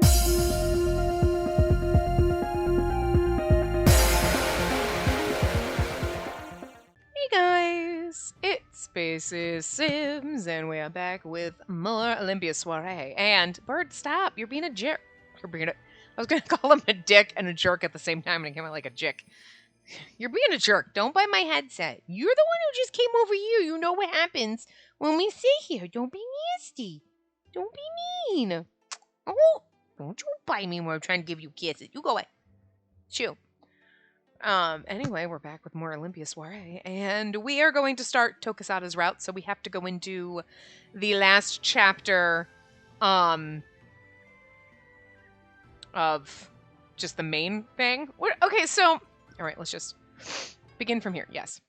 Hey guys, it's Spacey Sims, and we are back with more Olympia Soiree. And Bird, stop! You're being a jerk. I was gonna call him a dick and a jerk at the same time, and it came out like a jick. You're being a jerk. Don't buy my headset. You're the one who just came over here. You know what happens when we sit here. Don't be nasty. Don't be mean. Oh, don't you bite me when I'm trying to give you kisses. You go away. Chew. Anyway, we're back with more Olympia Soiree, and we are going to start Tokusata's route, so we have to go into the last chapter, of just the main thing. Okay, so, alright, let's just begin from here, yes.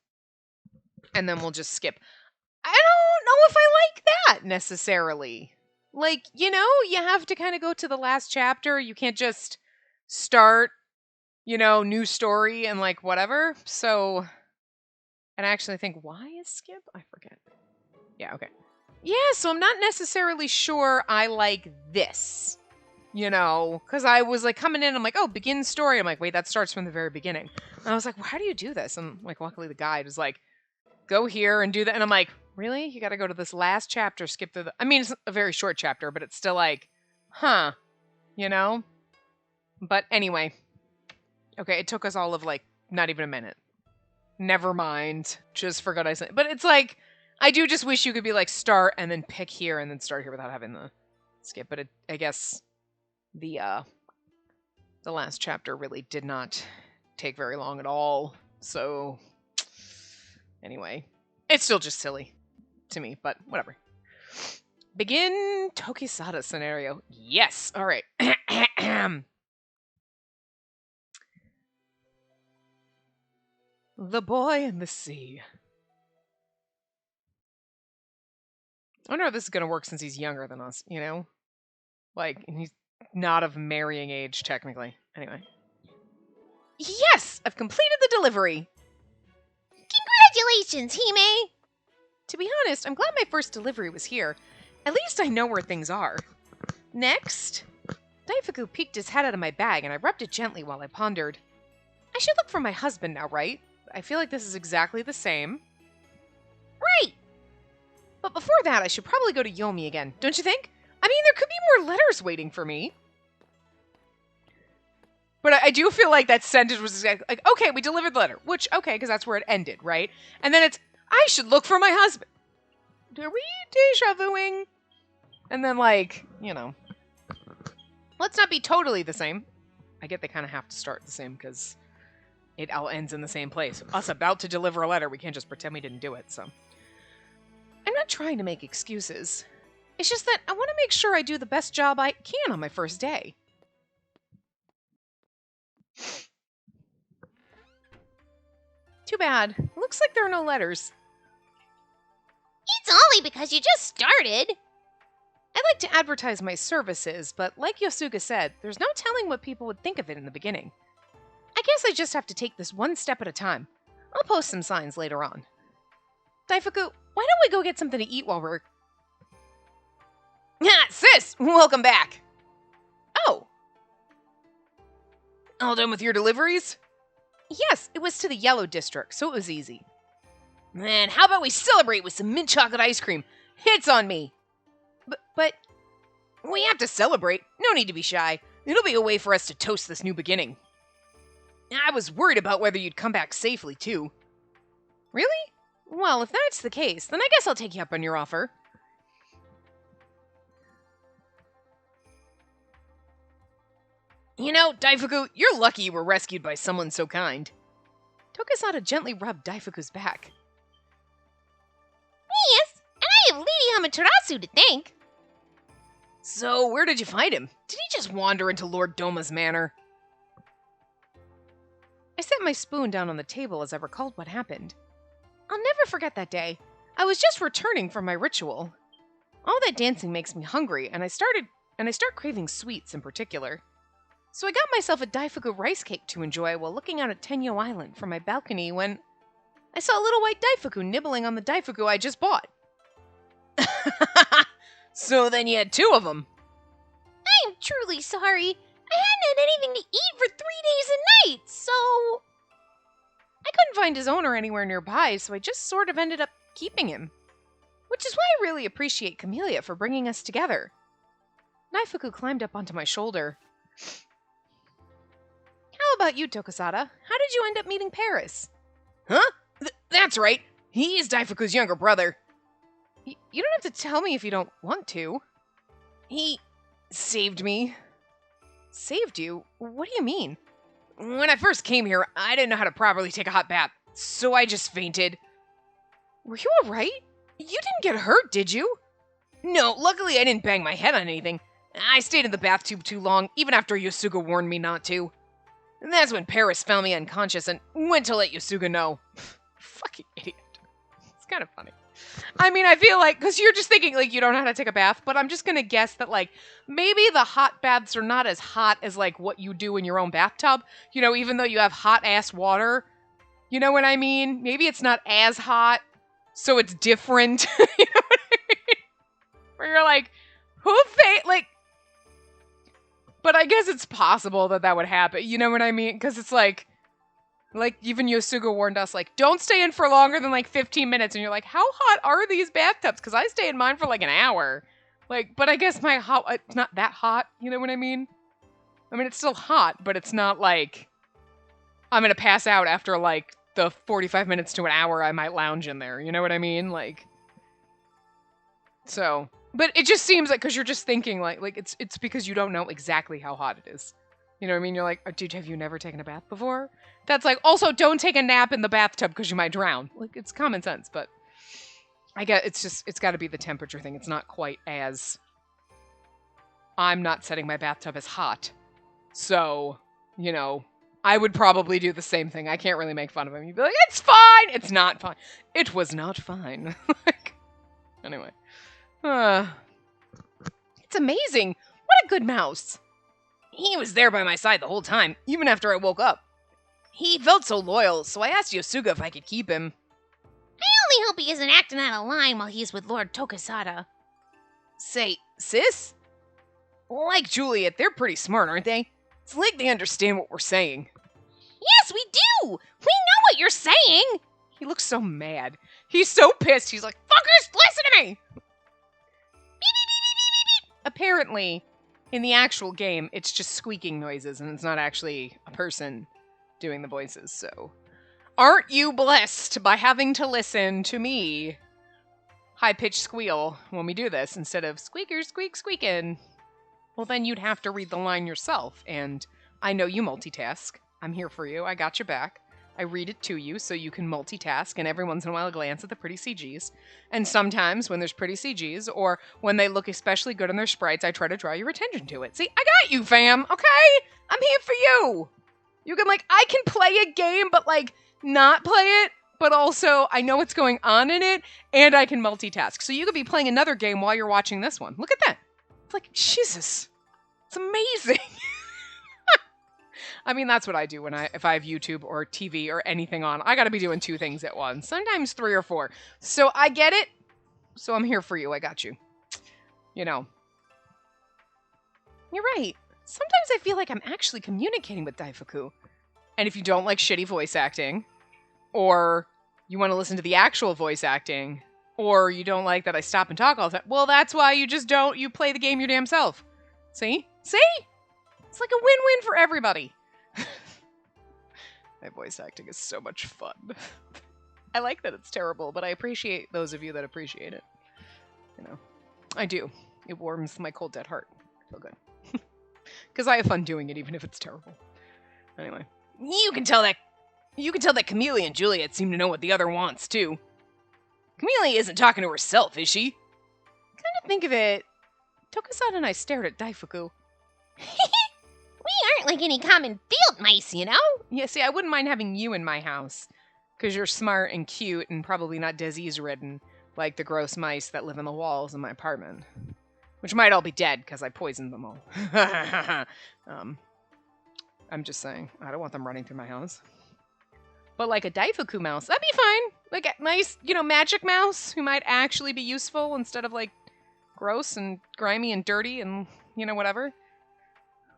And then we'll just skip. I don't know if I like that, necessarily. Like, you have to kind of go to the last chapter, you can't just start new story and like whatever. So, and I actually think, why is skip? I forget. Yeah, okay. Yeah, so I'm not necessarily sure I like this, because I was like coming in, I'm like, oh, begin story. I'm like, wait, that starts from the very beginning. And I was like, well, how do you do this? And like, luckily the guide was like, go here and do that. And I'm like, really? You got to go to this last chapter, skip through I mean, it's a very short chapter, but it's still like, huh, But anyway. Okay, it took us all of, like, not even a minute. Never mind. Just forgot I said. But it's like, I do just wish you could be like, start and then pick here and then start here without having the skip. But I guess the last chapter really did not take very long at all. So, anyway. It's still just silly to me, but whatever. Begin Tokusata scenario. Yes. All right. The Boy in the Sea. I wonder how this is going to work since he's younger than us, Like, he's not of marrying age, technically. Anyway. Yes! I've completed the delivery! Congratulations, Hime! To be honest, I'm glad my first delivery was here. At least I know where things are. Next. Daifuku peeked his head out of my bag, and I rubbed it gently while I pondered. I should look for my husband now, right? I feel like this is exactly the same. Right! But before that, I should probably go to Yomi again, don't you think? I mean, there could be more letters waiting for me. But I do feel like that sentence was exactly like, okay, we delivered the letter. Which, okay, because that's where it ended, right? And then it's, I should look for my husband. Are we deja vuing? And then, like, let's not be totally the same. I get they kind of have to start the same because it all ends in the same place. Us about to deliver a letter, we can't just pretend we didn't do it, so. I'm not trying to make excuses. It's just that I want to make sure I do the best job I can on my first day. Too bad. Looks like there are no letters. It's only because you just started. I'd like to advertise my services, but like Yosuga said, there's no telling what people would think of it in the beginning. I guess I just have to take this one step at a time. I'll post some signs later on. Daifuku, why don't we go get something to eat while we're... Ah, sis! Welcome back! Oh! All done with your deliveries? Yes, it was to the Yellow District, so it was easy. Man, how about we celebrate with some mint chocolate ice cream? Hits on me! But... We have to celebrate. No need to be shy. It'll be a way for us to toast this new beginning. I was worried about whether you'd come back safely, too. Really? Well, if that's the case, then I guess I'll take you up on your offer. Daifuku, you're lucky you were rescued by someone so kind. Tokusata gently rubbed Daifuku's back. Yes, and I have Lady Hamaterasu to thank. So, where did you find him? Did he just wander into Lord Doma's manor? I set my spoon down on the table as I recalled what happened. I'll never forget that day. I was just returning from my ritual. All that dancing makes me hungry, and I start craving sweets in particular. So I got myself a Daifuku rice cake to enjoy while looking out at Tenyo Island from my balcony when I saw a little white Daifuku nibbling on the Daifuku I just bought. So then you had two of them. I'm truly sorry. I hadn't had anything to eat for 3 days and nights, so... I couldn't find his owner anywhere nearby, so I just sort of ended up keeping him. Which is why I really appreciate Camellia for bringing us together. Naifuku climbed up onto my shoulder. How about you, Tokosada? How did you end up meeting Paris? Huh? That's right. He is Daifuku's younger brother. You don't have to tell me if you don't want to. He saved me. Saved you? What do you mean? When I first came here, I didn't know how to properly take a hot bath, so I just fainted. Were you alright? You didn't get hurt, did you? No, luckily I didn't bang my head on anything. I stayed in the bath tube too long, even after Yosuga warned me not to. And that's when Paris found me unconscious and went to let Yosuga know. Fucking idiot. It's kind of funny. I mean, I feel like, because you're just thinking, like, you don't know how to take a bath, but I'm just going to guess that, like, maybe the hot baths are not as hot as, like, what you do in your own bathtub. You know, even though you have hot-ass water. You know what I mean? Maybe it's not as hot, so it's different. You know what I mean? Where you're like, like... But I guess it's possible that that would happen. You know what I mean? Because it's like even Yosuga warned us, like, don't stay in for longer than, like, 15 minutes. And you're like, how hot are these bathtubs? Because I stay in mine for, like, an hour. Like, but I guess it's not that hot. You know what I mean? I mean, it's still hot, but it's not like I'm going to pass out after, like, the 45 minutes to an hour I might lounge in there. You know what I mean? Like, so... But it just seems like, because you're just thinking, like it's because you don't know exactly how hot it is. You know what I mean? You're like, dude, have you never taken a bath before? That's like, also, don't take a nap in the bathtub because you might drown. Like, it's common sense, but I get it's got to be the temperature thing. It's not quite as... I'm not setting my bathtub as hot. So, you know, I would probably do the same thing. I can't really make fun of him. You'd be like, it's fine! It's not fine. It was not fine. Like, anyway. It's amazing. What a good mouse. He was there by my side the whole time, even after I woke up. He felt so loyal, so I asked Yosuga if I could keep him. I only hope he isn't acting out of line while he's with Lord Tokosada. Say, sis? Like Juliet, they're pretty smart, aren't they? It's like they understand what we're saying. Yes, we do! We know what you're saying! He looks so mad. He's so pissed. He's like, fuckers, listen to me! Apparently, in the actual game, it's just squeaking noises, and it's not actually a person doing the voices, so... Aren't you blessed by having to listen to me high-pitched squeal when we do this, instead of squeaker, squeak, squeakin'? Well, then you'd have to read the line yourself, and I know you multitask. I'm here for you. I got your back. I read it to you so you can multitask, and every once in a while glance at the pretty CGs. And sometimes, when there's pretty CGs, or when they look especially good on their sprites, I try to draw your attention to it. See, I got you, fam, okay? I'm here for you! You can, like, I can play a game, but, like, not play it, but also I know what's going on in it, and I can multitask. So you could be playing another game while you're watching this one. Look at that. It's like, Jesus. It's amazing. I mean, that's what I do if I have YouTube or TV or anything on. I gotta be doing 2 things at once, sometimes 3 or 4. So I get it. So I'm here for you. I got you. You know. You're right. Sometimes I feel like I'm actually communicating with Daifuku. And if you don't like shitty voice acting, or you want to listen to the actual voice acting, or you don't like that I stop and talk all the time, well, that's why you just don't. You play the game your damn self. See? See? It's like a win-win for everybody. My voice acting is so much fun. I like that it's terrible, but I appreciate those of you that appreciate it. You know, I do. It warms my cold, dead heart. So good. Because I have fun doing it, even if it's terrible. Anyway, you can tell that Camellia and Juliet seem to know what the other wants too. Camellia isn't talking to herself, is she? Kind of think of it. Tokosada and I stared at Daifuku. We aren't like any common field mice, you know? Yeah, see, I wouldn't mind having you in my house. Because you're smart and cute and probably not disease-ridden like the gross mice that live in the walls in my apartment. Which might all be dead because I poisoned them all. I'm just saying, I don't want them running through my house. But like a Daifuku mouse, that'd be fine. Like a nice, you know, magic mouse who might actually be useful instead of like gross and grimy and dirty and, you know, whatever.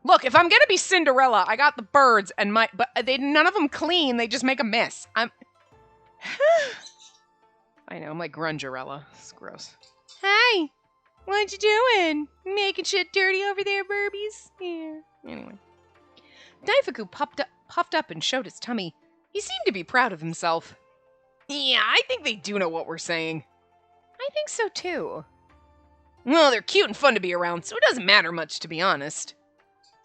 Look, if I'm gonna be Cinderella, I got the birds and but none of them clean. They just make a mess. I know, I'm like Grungerella. It's gross. Hi, what you doing? Making shit dirty over there, Burbies? Yeah. Anyway, Daifuku puffed up and showed his tummy. He seemed to be proud of himself. Yeah, I think they do know what we're saying. I think so too. Well, they're cute and fun to be around, so it doesn't matter much, to be honest.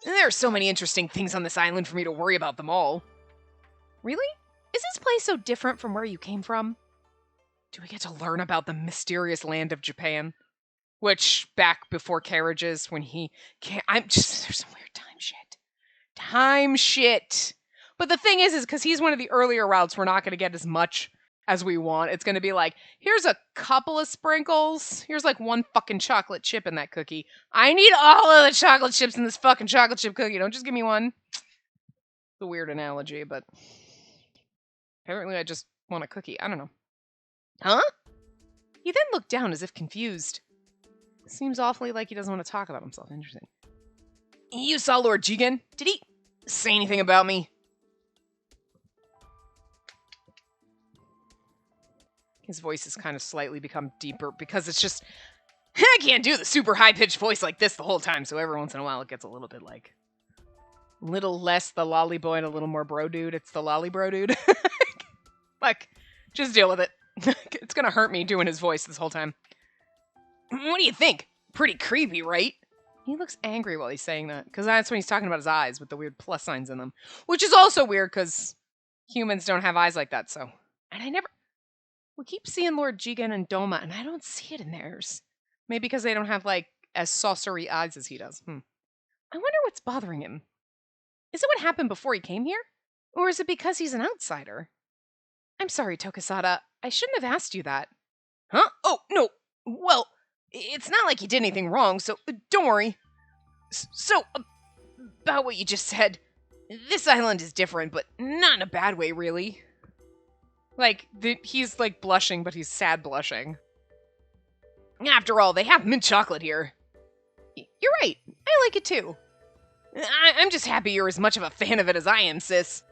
There are so many interesting things on this island for me to worry about them all. Really? Is this place so different from where you came from? Do we get to learn about the mysterious land of Japan? Which, back before carriages, when he can't... there's some weird time shit. Time shit! But the thing is because he's one of the earlier routes, we're not going to get as much as we want. It's going to be like, here's a couple of sprinkles. Here's like one fucking chocolate chip in that cookie. I need all of the chocolate chips in this fucking chocolate chip cookie. Don't just give me one. It's a weird analogy, but apparently I just want a cookie. I don't know. Huh? He then looked down as if confused. Seems awfully like he doesn't want to talk about himself. Interesting. You saw Lord Jigen? Did he say anything about me? His voice has kind of slightly become deeper because it's just... I can't do the super high-pitched voice like this the whole time, so every once in a while it gets a little bit like... little less the lolly boy and a little more bro dude. It's the lolly bro dude. Like, just deal with it. It's gonna hurt me doing his voice this whole time. What do you think? Pretty creepy, right? He looks angry while he's saying that, because that's when he's talking about his eyes with the weird plus signs in them. Which is also weird, because humans don't have eyes like that, so... And we keep seeing Lord Jigen and Doma, and I don't see it in theirs. Maybe because they don't have, like, as saucery eyes as he does. I wonder what's bothering him. Is it what happened before he came here? Or is it because he's an outsider? I'm sorry, Tokisada. I shouldn't have asked you that. Huh? Oh, no. Well, it's not like you did anything wrong, so don't worry. So, about what you just said, this island is different, but not in a bad way, really. Like, he's, like, blushing, but he's sad blushing. After all, they have mint chocolate here. You're right. I like it, too. I'm just happy you're as much of a fan of it as I am, sis.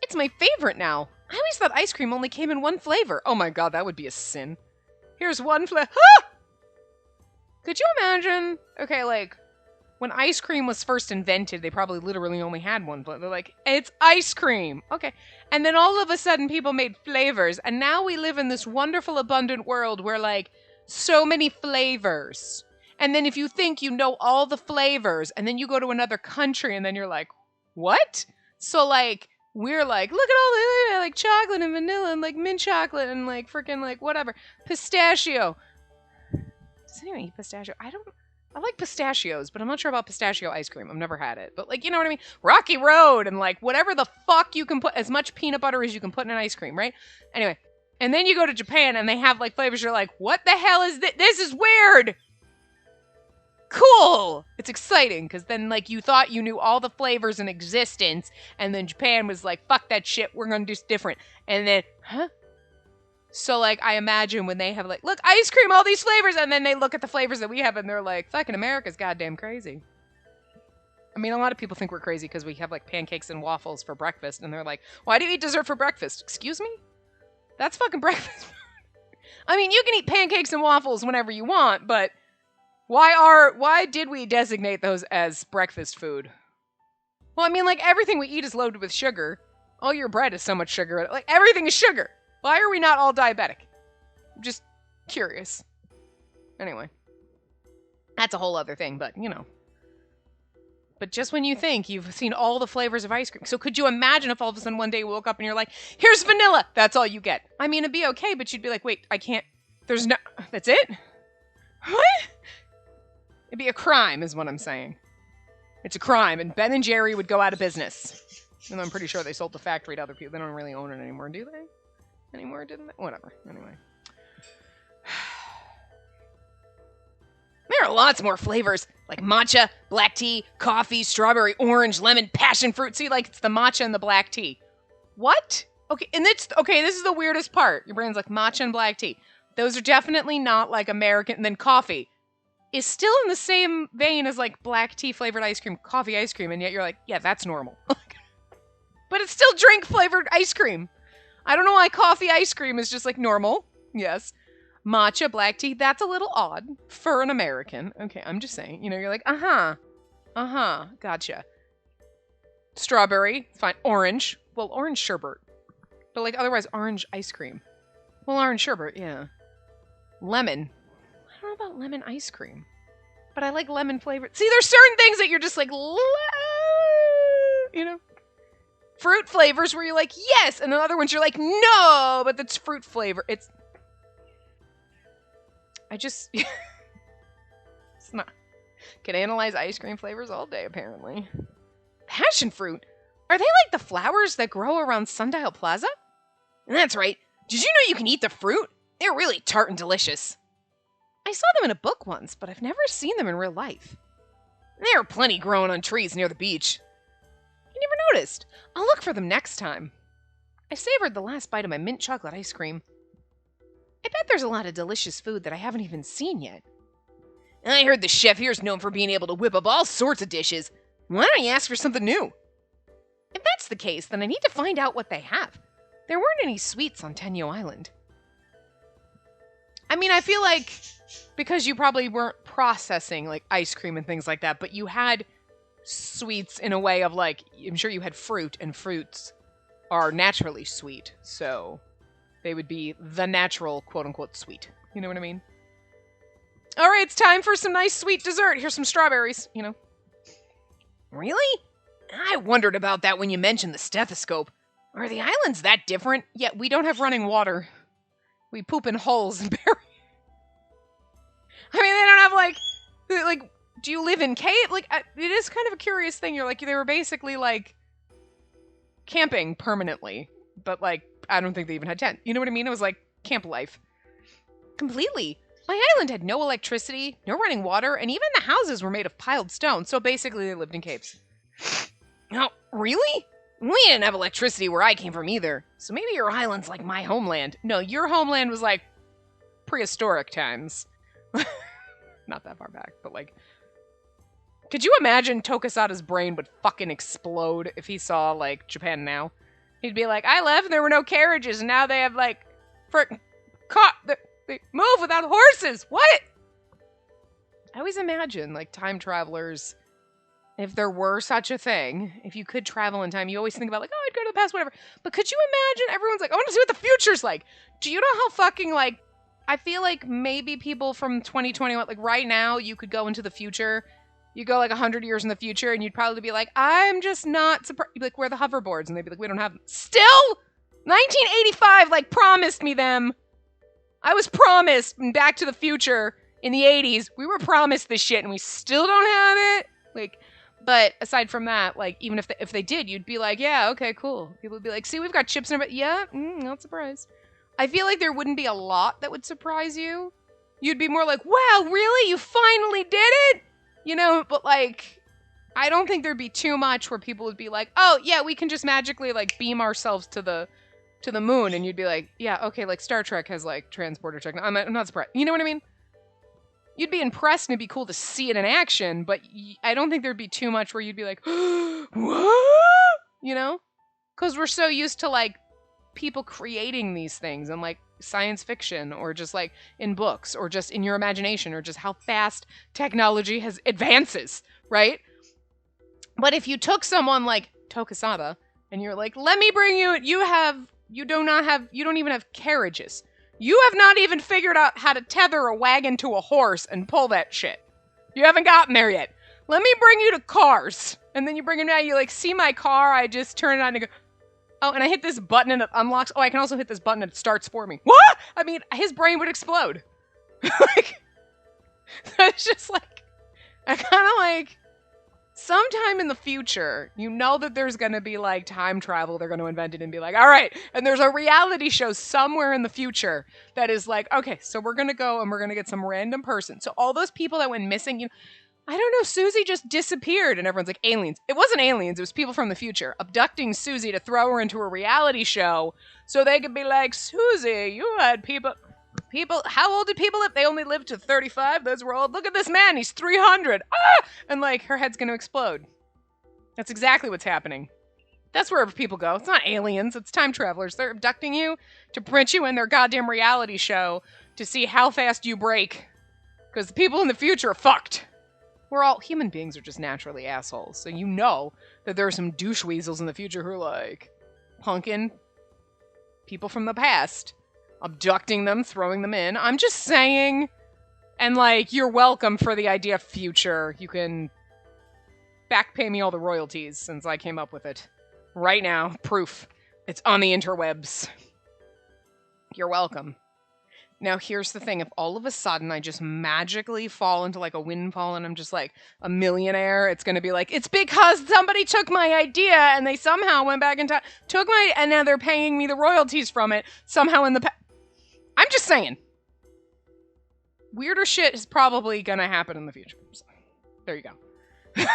It's my favorite now. I always thought ice cream only came in one flavor. Oh my god, that would be a sin. Here's one flavor. Ah! Could you imagine? Okay, like, when ice cream was first invented, they probably literally only had one flavor. They're like, it's ice cream. Okay. And then all of a sudden people made flavors. And now we live in this wonderful, abundant world where, like, so many flavors. And then if you think you know all the flavors, and then you go to another country, and then you're like, what? So, like, we're like, look at all the, like, chocolate and vanilla, and, like, mint chocolate, and, like, freaking, like, whatever. Pistachio. Does anyone eat pistachio? I like pistachios, but I'm not sure about pistachio ice cream. I've never had it. But, like, you know what I mean? Rocky Road, and, like, whatever the fuck you can put, as much peanut butter as you can put in an ice cream, right? Anyway. And then you go to Japan, and they have, like, flavors. You're like, what the hell is this? This is weird! Cool! It's exciting, because then, like, you thought you knew all the flavors in existence, and then Japan was like, fuck that shit, we're gonna do different. And then, huh? So, like, I imagine when they have, like, look, ice cream, all these flavors, and then they look at the flavors that we have, and they're like, fucking America's goddamn crazy. I mean, a lot of people think we're crazy because we have, like, pancakes and waffles for breakfast, and they're like, why do you eat dessert for breakfast? Excuse me? That's fucking breakfast. I mean, you can eat pancakes and waffles whenever you want, but why did we designate those as breakfast food? Well, I mean, like, everything we eat is loaded with sugar. All your bread is so much sugar. Like, everything is sugar. Why are we not all diabetic? I'm just curious. Anyway. That's a whole other thing, but, you know. But just when you think you've seen all the flavors of ice cream. So could you imagine if all of a sudden one day you woke up and you're like, here's vanilla! That's all you get. I mean, it'd be okay, but you'd be like, wait, I can't... There's no... That's it? What? It'd be a crime, is what I'm saying. It's a crime, and Ben and Jerry would go out of business. And I'm pretty sure they sold the factory to other people. They don't really own it anymore, do they? Anymore, didn't they? Whatever. Anyway. There are lots more flavors, like matcha, black tea, coffee, strawberry, orange, lemon, passion fruit. See, like, it's the matcha and the black tea. What? Okay, and this is the weirdest part. Your brain's like, matcha and black tea. Those are definitely not, like, American. And then coffee. is still in the same vein as like black tea flavored ice cream, coffee ice cream, and yet you're like, yeah, that's normal. But it's still drink flavored ice cream. I don't know why coffee ice cream is just like normal. Yes. Matcha, black tea, that's a little odd for an American. Okay, I'm just saying. You know, you're like, gotcha. Strawberry, fine. Orange. Well, orange sherbet. But like otherwise orange ice cream. Well, orange sherbet, yeah. Lemon. I don't know about lemon ice cream. But I like lemon flavored. See, there's certain things that you're just like, you know? Fruit flavors where you're like, yes! And then other ones you're like, no! But that's fruit flavor. It's not. Can analyze ice cream flavors all day, apparently. Passion fruit? Are they like the flowers that grow around Sundial Plaza? That's right. Did you know you can eat the fruit? They're really tart and delicious. I saw them in a book once, but I've never seen them in real life. There are plenty growing on trees near the beach. I never noticed. I'll look for them next time. I savored the last bite of my mint chocolate ice cream. I bet there's a lot of delicious food that I haven't even seen yet. I heard the chef here's known for being able to whip up all sorts of dishes. Why don't you ask for something new? If that's the case, then I need to find out what they have. There weren't any sweets on Tenyo Island. I mean, I feel like because you probably weren't processing like ice cream and things like that, but you had sweets in a way of like, I'm sure you had fruit, and fruits are naturally sweet, so they would be the natural quote-unquote sweet. You know what I mean? All right, it's time for some nice sweet dessert. Here's some strawberries, you know. Really? I wondered about that when you mentioned the stethoscope. Are the islands that different? Yeah, we don't have running water. We poop in holes and bury. I mean, they don't have like, do you live in cave? Like, it is kind of a curious thing. You're like, they were basically like camping permanently, but like, I don't think they even had tent. You know what I mean? It was like camp life. Completely. My island had no electricity, no running water, and even the houses were made of piled stone, so basically they lived in caves. Oh, really? We didn't have electricity where I came from either, so maybe your island's like my homeland. No, your homeland was like prehistoric times. Not that far back, but like, could you imagine Tokisada's brain would fucking explode if he saw like Japan now? He'd be like, I left and there were no carriages, and now they have like they move without horses. What? I always imagine like time travelers, if there were such a thing, if you could travel in time, you always think about like, oh, I'd go to the past, whatever. But could you imagine everyone's like, I want to see what the future's like. Do you know how fucking like, I feel like maybe people from 2021, like right now, you could go into the future. You go like 100 years in the future and you'd probably be like, I'm just not surprised. You'd be like, where are the hoverboards? And they'd be like, we don't have them. Still? 1985, like, promised me them. I was promised in Back to the Future in the 80s. We were promised this shit and we still don't have it. Like, but aside from that, like, even if they did, you'd be like, yeah, okay, cool. People would be like, see, we've got chips in our, yeah, not surprised. I feel like there wouldn't be a lot that would surprise you. You'd be more like, wow, really? You finally did it? You know, but like, I don't think there'd be too much where people would be like, oh, yeah, we can just magically like beam ourselves to the moon. And you'd be like, yeah, okay, like Star Trek has like transporter technology. I'm not surprised. You know what I mean? You'd be impressed and it'd be cool to see it in action, but I don't think there'd be too much where you'd be like, what? You know? Because we're so used to like people creating these things and like science fiction or just like in books or just in your imagination or just how fast technology has advances, right? But if you took someone like Tokisada and you're like, let me bring you, you don't even have carriages. You have not even figured out how to tether a wagon to a horse and pull that shit. You haven't gotten there yet. Let me bring you to cars. And then you bring them out, you like, see my car, I just turn it on and go, oh, and I hit this button and it unlocks. Oh, I can also hit this button and it starts for me. What? I mean, his brain would explode. Like, that's just like, I kind of like, sometime in the future, you know that there's going to be like time travel. They're going to invent it and be like, all right. And there's a reality show somewhere in the future that is like, okay, so we're going to go and we're going to get some random person. So all those people that went missing, you know, I don't know, Susie just disappeared. And everyone's like, aliens. It wasn't aliens. It was people from the future abducting Susie to throw her into a reality show so they could be like, Susie, you had people. People, how old did people live? They only lived to 35. Those were old. Look at this man. He's 300. Ah! And like her head's going to explode. That's exactly what's happening. That's wherever people go. It's not aliens. It's time travelers. They're abducting you to print you in their goddamn reality show to see how fast you break. Because the people in the future are fucked. We're all, human beings are just naturally assholes. So you know that there are some douche weasels in the future who are like punking people from the past, abducting them, throwing them in. I'm just saying. And like, you're welcome for the idea of future. You can back pay me all the royalties since I came up with it. Right now, proof. It's on the interwebs. You're welcome. Now, here's the thing. If all of a sudden I just magically fall into like a windfall and I'm just like a millionaire, it's going to be like, it's because somebody took my idea and they somehow went back and took my, and now they're paying me the royalties from it somehow in the I'm just saying. Weirder shit is probably going to happen in the future. So, there you go.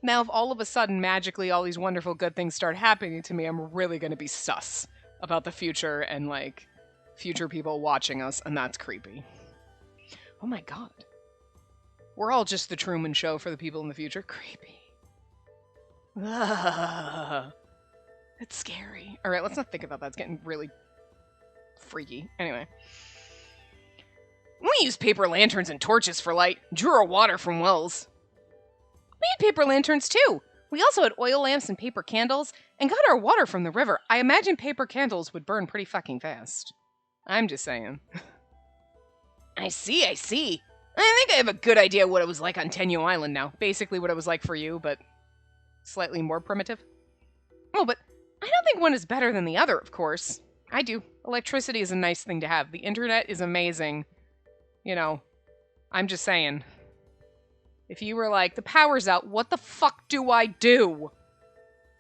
Now, if all of a sudden, magically, all these wonderful good things start happening to me, I'm really going to be sus about the future and, like, future people watching us, and that's creepy. Oh my god. We're all just the Truman Show for the people in the future. Creepy. Ugh. That's scary. Alright, let's not think about that. It's getting really freaky. Anyway. We use paper lanterns and torches for light. Drew our water from wells. We had paper lanterns too. We also had oil lamps and paper candles, and got our water from the river. I imagine paper candles would burn pretty fucking fast. I'm just saying. I see. I think I have a good idea what it was like on Tenyo Island now. Basically what it was like for you, but slightly more primitive. Oh, but I don't think one is better than the other, of course. I do. Electricity is a nice thing to have. The internet is amazing. You know, I'm just saying. If you were like, the power's out, what the fuck do I do?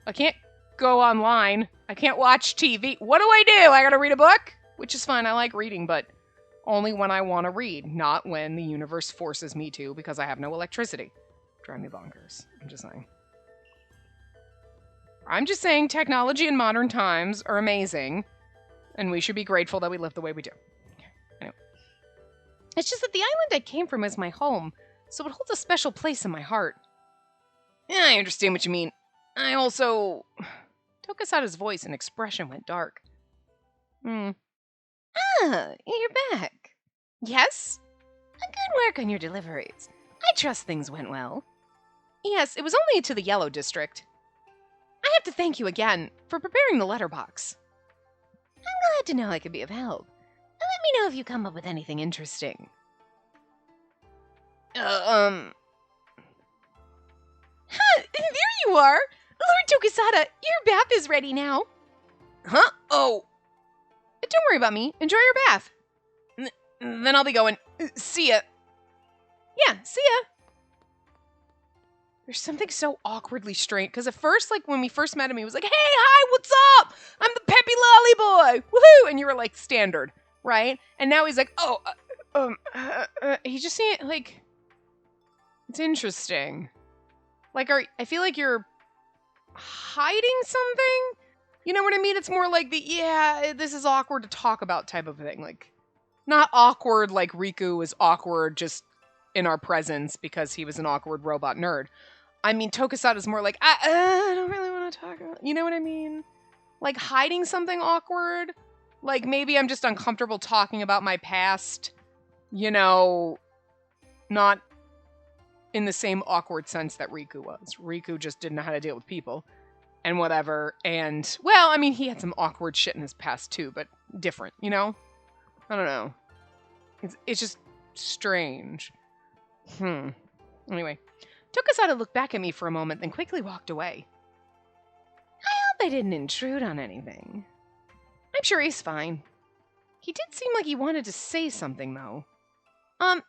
I can't go online. I can't watch TV. What do I do? I gotta read a book? Which is fine, I like reading, but only when I want to read, not when the universe forces me to because I have no electricity. Drive me bonkers. I'm just saying. I'm just saying technology in modern times are amazing, and we should be grateful that we live the way we do. Anyway. It's just that the island I came from is my home, so it holds a special place in my heart. Yeah, I understand what you mean. I also... Tokasada's voice and expression went dark. Ah, you're back. Yes? Good work on your deliveries. I trust things went well. Yes, it was only to the Yellow District. I have to thank you again for preparing the letterbox. I'm glad to know I could be of help. Let me know if you come up with anything interesting. There you are! Lord Tokasada, your bath is ready now. Huh? Oh. Don't worry about me. Enjoy your bath. Then I'll be going. See ya. Yeah, see ya. There's something so awkwardly strange. Because at first, like, when we first met him, he was like, hey, hi, what's up? I'm the peppy lolly boy. Woohoo! And you were like, standard, right? And now he's like, he just seemed like... It's interesting. Like, I feel like you're hiding something? You know what I mean? It's more like the, yeah, this is awkward to talk about type of thing. Like, not awkward like Riku is awkward just in our presence because he was an awkward robot nerd. I mean, Tokasada's more like, I don't really want to talk about, you know what I mean? Like, hiding something awkward. Like, maybe I'm just uncomfortable talking about my past, you know, not in the same awkward sense that Riku was. Riku just didn't know how to deal with people and whatever. And, well, I mean, he had some awkward shit in his past too, but different, you know? I don't know. It's just strange. Anyway, Tokasada looked back at me for a moment, then quickly walked away. I hope I didn't intrude on anything. I'm sure he's fine. He did seem like he wanted to say something, though. Do you mind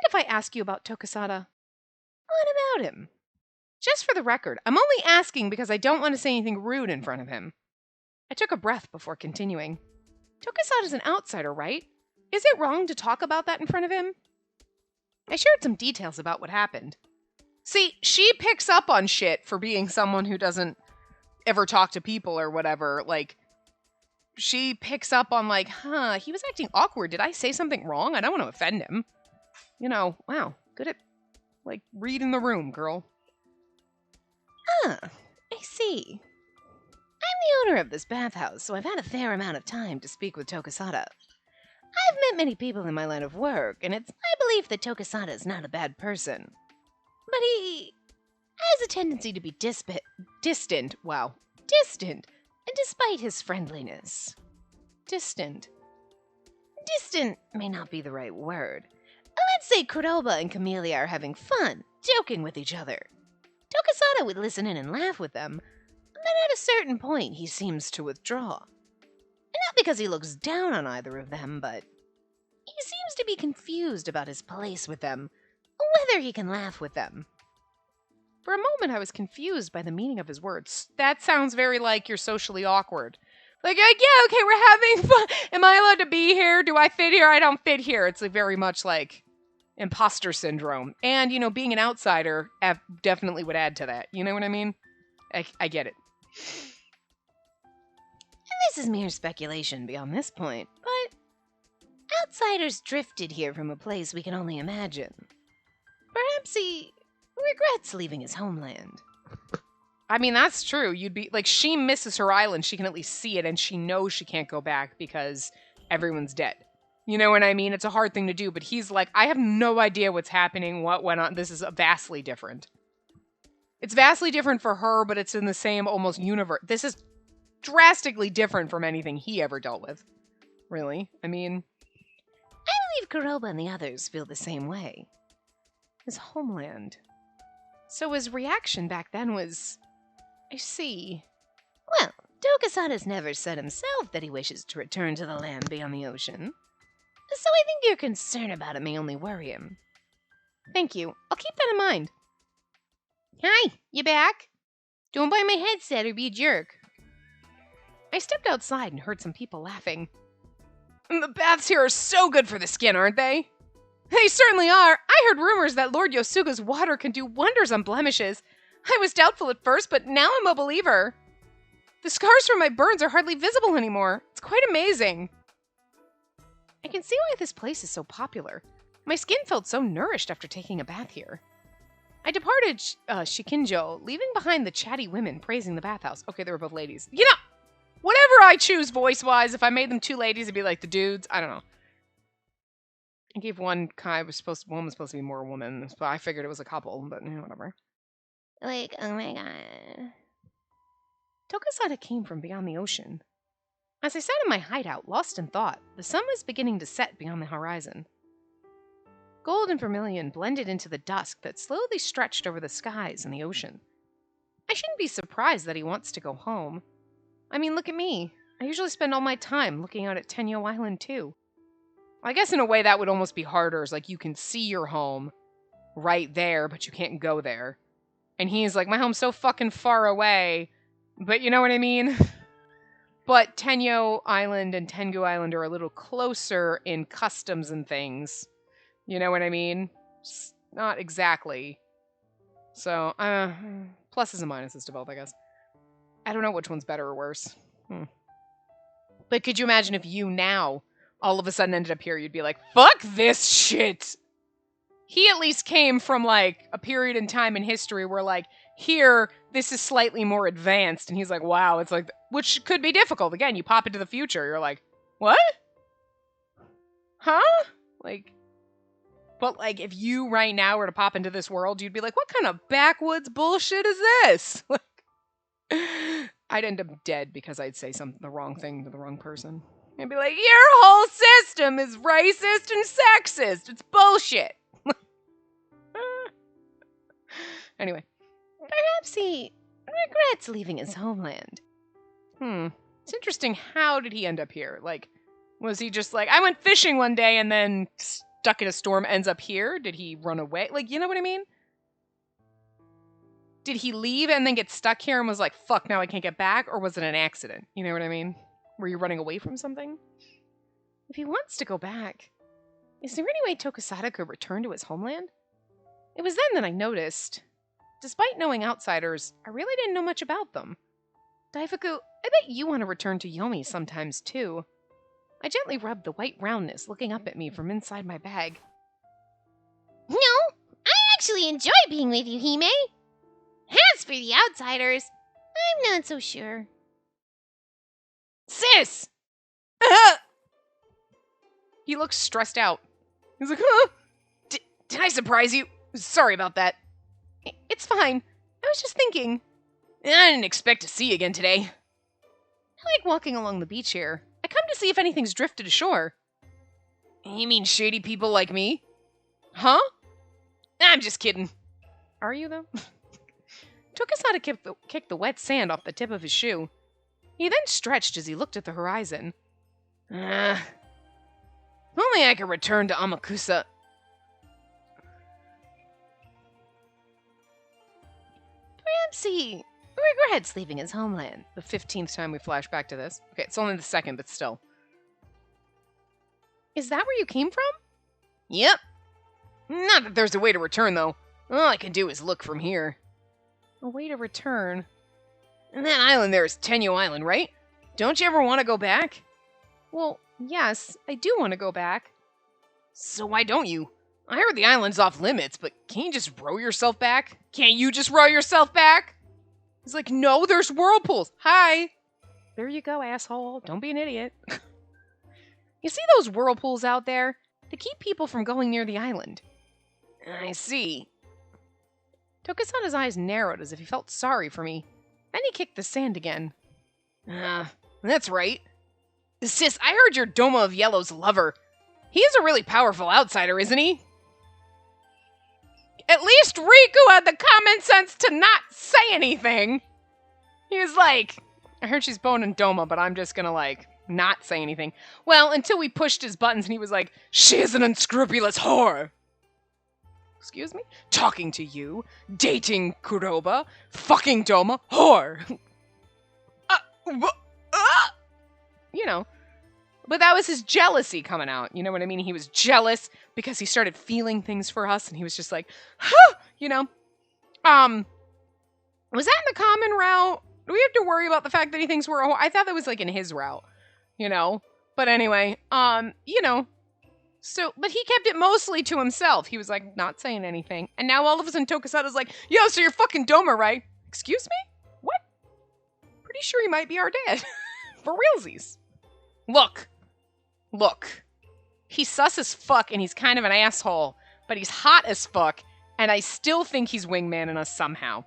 if I ask you about Tokasada? What about him? Just for the record, I'm only asking because I don't want to say anything rude in front of him. I took a breath before continuing. Tokasada's an outsider, right? Is it wrong to talk about that in front of him? I shared some details about what happened. See, she picks up on shit for being someone who doesn't ever talk to people or whatever. Like, she picks up on like, he was acting awkward. Did I say something wrong? I don't want to offend him. Wow, good at, like, reading the room, girl. I see. I'm the owner of this bathhouse, so I've had a fair amount of time to speak with Tokasada. I've met many people in my line of work, and it's my belief that Tokasada is not a bad person. But he has a tendency to be distant, and despite his friendliness. Distant may not be the right word. Let's say Kuroba and Camellia are having fun, joking with each other. Tokasada would listen in and laugh with them, but at a certain point he seems to withdraw. Not because he looks down on either of them, but he seems to be confused about his place with them, whether he can laugh with them. For a moment I was confused by the meaning of his words. That sounds very like you're socially awkward. Like, yeah, okay, we're having fun. Am I allowed to be here? Do I fit here? I don't fit here. It's like very much like imposter syndrome. And, being an outsider definitely would add to that. You know what I mean? I get it. This is mere speculation beyond this point, but outsiders drifted here from a place we can only imagine. Perhaps he regrets leaving his homeland. I mean, that's true. You'd be like, she misses her island. She can at least see it, and she knows she can't go back because everyone's dead. You know what I mean? It's a hard thing to do, but he's like, I have no idea what's happening, what went on. This is vastly different. It's vastly different for her, but it's in the same almost universe. This is drastically different from anything he ever dealt with. Really? I mean, I believe Kuroba and the others feel the same way. His homeland. So his reaction back then was, I see. Well, Tokasada's never said himself that he wishes to return to the land beyond the ocean. So I think your concern about it may only worry him. Thank you. I'll keep that in mind. Hi, you back? Don't bite my headset or be a jerk. I stepped outside and heard some people laughing. The baths here are so good for the skin, aren't they? They certainly are. I heard rumors that Lord Yosuga's water can do wonders on blemishes. I was doubtful at first, but now I'm a believer. The scars from my burns are hardly visible anymore. It's quite amazing. I can see why this place is so popular. My skin felt so nourished after taking a bath here. I departed Shikinjo, leaving behind the chatty women praising the bathhouse. Okay, they were both ladies. Whatever I choose voice-wise, if I made them two ladies, it'd be like the dudes. I don't know. I gave one was supposed to be more a woman, but I figured it was a couple, but whatever. Like, oh my god. Tokasada came from beyond the ocean. As I sat in my hideout, lost in thought, the sun was beginning to set beyond the horizon. Gold and vermilion blended into the dusk that slowly stretched over the skies and the ocean. I shouldn't be surprised that he wants to go home. I mean, look at me. I usually spend all my time looking out at Tenyo Island, too. I guess in a way that would almost be harder. It's like you can see your home right there, but you can't go there. And he's like, my home's so fucking far away. But you know what I mean? But Tenyo Island and Tengu Island are a little closer in customs and things. You know what I mean? Just not exactly. So, pluses and minuses to both, I guess. I don't know which one's better or worse. But could you imagine if you now all of a sudden ended up here? You'd be like, fuck this shit! He at least came from, like, a period in time in history where, like, here, this is slightly more advanced. And he's like, wow, it's like, which could be difficult. Again, you pop into the future. You're like, what? Huh? Like, but, like, if you right now were to pop into this world, you'd be like, what kind of backwoods bullshit is this? Like, I'd end up dead because I'd say the wrong thing to the wrong person. I'd be like, your whole system is racist and sexist. It's bullshit. Anyway, perhaps he regrets leaving his homeland. It's interesting. How did he end up here? Like, was he just like, I went fishing one day and then stuck in a storm, ends up here? Did he run away? Like, you know what I mean? Did he leave and then get stuck here and was like, fuck, now I can't get back? Or was it an accident? You know what I mean? Were you running away from something? If he wants to go back, is there any way Tokasada could return to his homeland? It was then that I noticed, despite knowing outsiders, I really didn't know much about them. Daifuku, I bet you want to return to Yomi sometimes, too. I gently rubbed the white roundness looking up at me from inside my bag. No, I actually enjoy being with you, Hime. As for the outsiders, I'm not so sure. Sis! He looks stressed out. He's like, did I surprise you? Sorry about that. It's fine. I was just thinking. I didn't expect to see you again today. I like walking along the beach here. I come to see if anything's drifted ashore. You mean shady people like me? Huh? I'm just kidding. Are you, though? Tokasada kicked the wet sand off the tip of his shoe. He then stretched as he looked at the horizon. If only I could return to Amakusa. Perhaps he regrets leaving his homeland. The 15th time we flash back to this. Okay, it's only the second, but still. Is that where you came from? Yep. Not that there's a way to return, though. All I can do is look from here. A way to return? And that island there is Tenyo Island, right? Don't you ever want to go back? Well, yes, I do want to go back. So why don't you? I heard the island's off limits, but can't you just row yourself back? Can't you just row yourself back? He's like, no, there's whirlpools. Hi. There you go, asshole. Don't be an idiot. You see those whirlpools out there? They keep people from going near the island. I see. Tokisada's eyes narrowed as if he felt sorry for me. Then he kicked the sand again. That's right. Sis, I heard you're Doma of Yellow's lover. He is a really powerful outsider, isn't he? At least Riku had the common sense to not say anything. He was like, I heard she's boning Doma, but I'm just gonna, not say anything. Well, until we pushed his buttons and he was like, she is an unscrupulous whore. Excuse me? Talking to you, dating Kuroba, fucking Doma, whore. You know. But that was his jealousy coming out. You know what I mean? He was jealous because he started feeling things for us, and he was just like, huh, you know. Was that in the common route? Do we have to worry about the fact that he thinks we're a whore? I thought that was in his route, you know. But anyway, you know. So, but he kept it mostly to himself. He was not saying anything. And now all of a sudden Tokasada's like, yo, so you're fucking Doma, right? Excuse me? What? Pretty sure he might be our dad. For realsies. Look. He's sus as fuck and he's kind of an asshole, but he's hot as fuck, and I still think he's wingmaning us somehow.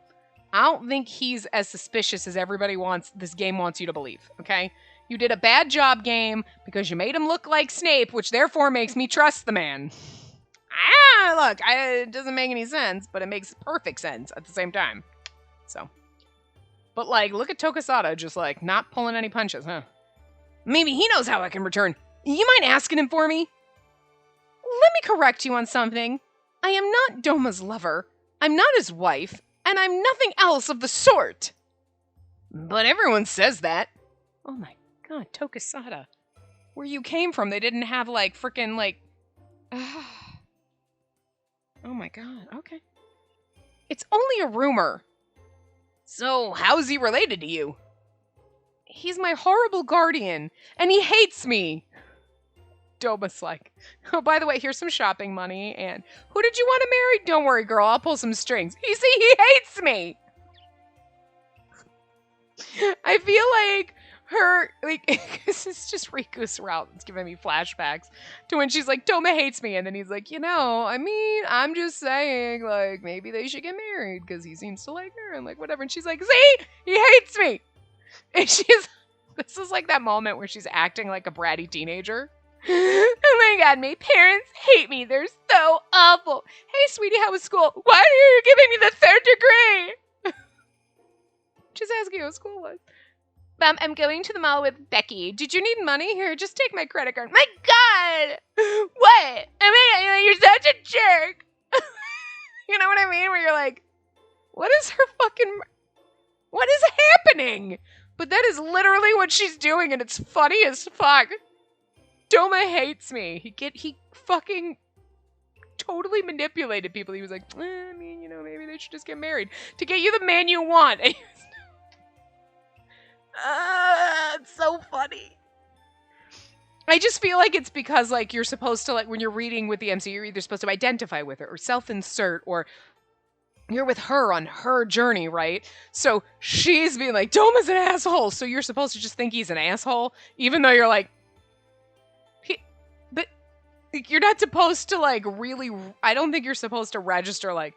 I don't think he's as suspicious as this game wants you to believe, okay? You did a bad job, game, because you made him look like Snape, which therefore makes me trust the man. Look, it doesn't make any sense, but it makes perfect sense at the same time. So. But, look at Tokasada just, not pulling any punches, huh? Maybe he knows how I can return. You mind asking him for me? Let me correct you on something. I am not Doma's lover. I'm not his wife. And I'm nothing else of the sort. But everyone says that. Oh my god, Tokasada. Where you came from, they didn't have, frickin', Oh my god, okay. It's only a rumor. So, how's he related to you? He's my horrible guardian, and he hates me. Doma's like, oh, by the way, here's some shopping money, and who did you want to marry? Don't worry, girl, I'll pull some strings. You see, he hates me. I feel like her, this is just Riku's route. It's giving me flashbacks to when she's like, Doma hates me, and then he's like, I'm just saying, maybe they should get married, because he seems to like her, and whatever, and she's like, see, he hates me. And this is that moment where she's acting like a bratty teenager. Oh my god, my parents hate me. They're so awful. Hey, sweetie, how was school? Why are you giving me the 3rd degree? Just asking how school was. I'm going to the mall with Becky. Did you need money? Here, just take my credit card. My god! What? You're such a jerk. You know what I mean? Where you're like, what is happening? But that is literally what she's doing, and it's funny as fuck. Doma hates me. He fucking totally manipulated people. He was like, maybe they should just get married to get you the man you want. so funny. I just feel like it's because, like, you're supposed to, like, when you're reading with the MC, you're either supposed to identify with her or self-insert, or you're with her on her journey, right? So she's being like, Doma's an asshole. So you're supposed to just think he's an asshole, even though you're like, but you're not supposed to, like, really, I don't think you're supposed to register, like,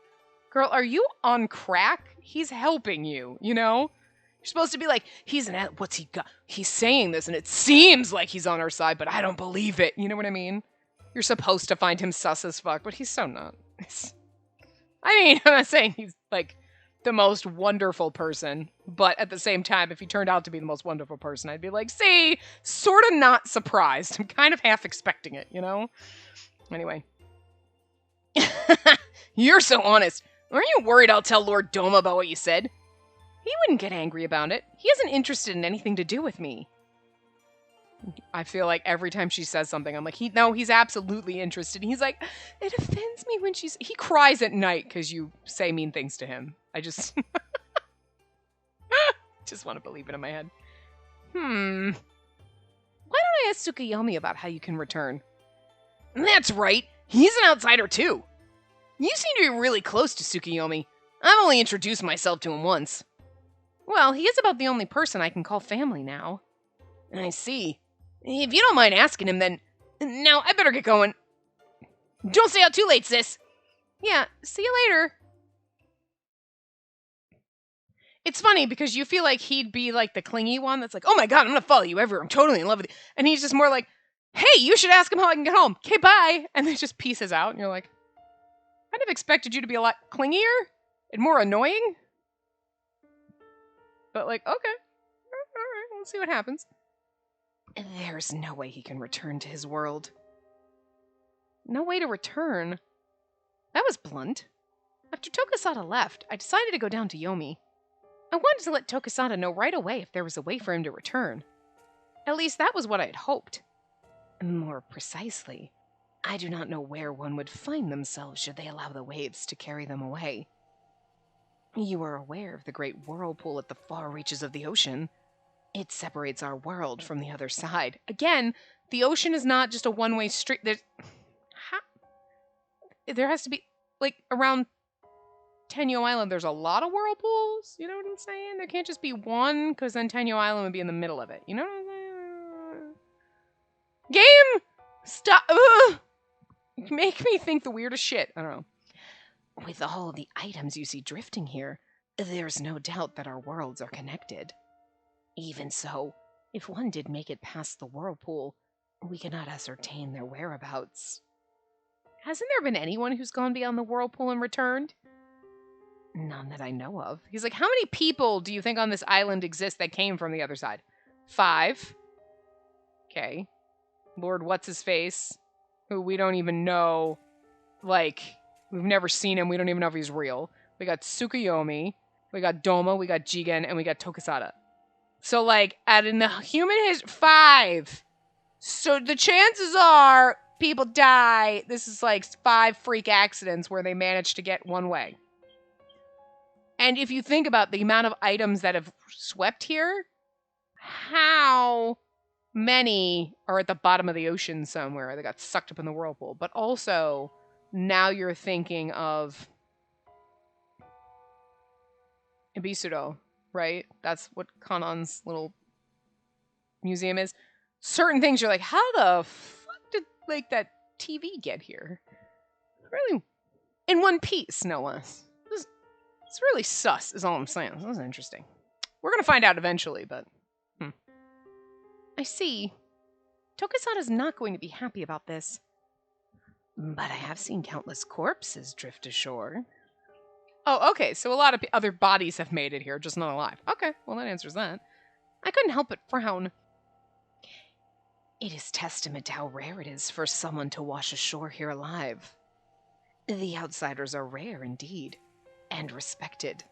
girl, are you on crack? He's helping you, you know? You're supposed to be like, what's he got? He's saying this, and it seems like he's on our side, but I don't believe it. You know what I mean? You're supposed to find him sus as fuck, but he's so not. I mean, I'm not saying he's, like, the most wonderful person, but at the same time, if he turned out to be the most wonderful person, I'd be like, see, sort of not surprised. I'm kind of half expecting it, you know? Anyway. You're so honest. Aren't you worried I'll tell Lord Doma about what you said? He wouldn't get angry about it. He isn't interested in anything to do with me. I feel like every time she says something, I'm like, he's absolutely interested. He's like, it offends me when he cries at night because you say mean things to him. I just, just want to believe it in my head. Why don't I ask Tsukuyomi about how you can return? That's right. He's an outsider too. You seem to be really close to Tsukuyomi. I've only introduced myself to him once. Well, he is about the only person I can call family now. I see. If you don't mind asking him, then... Now, I better get going. Don't stay out too late, sis. Yeah, see you later. It's funny, because you feel like he'd be, like, the clingy one that's like, oh my god, I'm gonna follow you everywhere. I'm totally in love with you. And he's just more like, hey, you should ask him how I can get home. Okay, bye. And then just pieces out, and you're like, I'd have expected you to be a lot clingier and more annoying. But, like, okay. All right, we'll see what happens. There's no way he can return to his world. No way to return? That was blunt. After Tokasada left, I decided to go down to Yomi. I wanted to let Tokasada know right away if there was a way for him to return. At least that was what I had hoped. More precisely, I do not know where one would find themselves should they allow the waves to carry them away. You are aware of the great whirlpool at the far reaches of the ocean. It separates our world from the other side. Again, the ocean is not just a one-way street. There has to be, like, around Tenyo Island, there's a lot of whirlpools. You know what I'm saying? There can't just be one, because then Tenyo Island would be in the middle of it. You know what I'm saying? Game! Stop! Ugh! Make me think the weirdest shit. I don't know. With all the items you see drifting here, there's no doubt that our worlds are connected. Even so, if one did make it past the whirlpool, we cannot ascertain their whereabouts. Hasn't there been anyone who's gone beyond the whirlpool and returned? None that I know of. He's like, how many people do you think on this island exist that came from the other side? 5. Okay. Lord What's-His-Face, who we don't even know, like, we've never seen him, we don't even know if he's real. We got Tsukuyomi, we got Doma, we got Jigen, and we got Tokasada. So, like, in the human history, 5. So the chances are people die. This is like 5 freak accidents where they managed to get one way. And if you think about the amount of items that have swept here, how many are at the bottom of the ocean somewhere? They got sucked up in the whirlpool. But also, now you're thinking of Ibisuro, right? That's what Kanon's little museum is. Certain things you're like, how the fuck did, like, that TV get here? Really, in one piece, no less. It's really sus, is all I'm saying. This is interesting. We're gonna find out eventually, but... I see. Tokasada's not going to be happy about this. But I have seen countless corpses drift ashore. Oh, okay, so a lot of other bodies have made it here, just not alive. Okay, well that answers that. I couldn't help but frown. It is testament to how rare it is for someone to wash ashore here alive. The outsiders are rare indeed, and respected.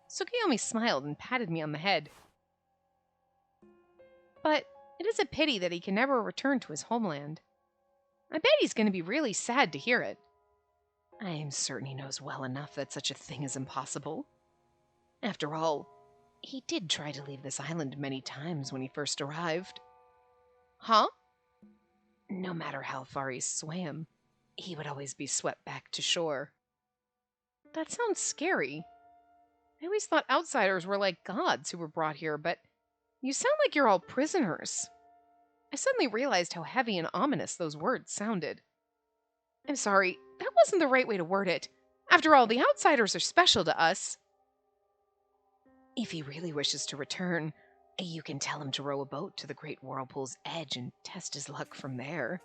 Tsukuyomi smiled and patted me on the head. But it is a pity that he can never return to his homeland. I bet he's going to be really sad to hear it. I am certain he knows well enough that such a thing is impossible. After all, He did try to leave this island many times when he first arrived. Huh? No matter how far he swam, he would always be swept back to shore. That sounds scary. I always thought outsiders were like gods who were brought here, but you sound like you're all prisoners. I suddenly realized how heavy and ominous those words sounded. I'm sorry, that wasn't the right way to word it. After all, the outsiders are special to us. If he really wishes to return, you can tell him to row a boat to the great whirlpool's edge and test his luck from there.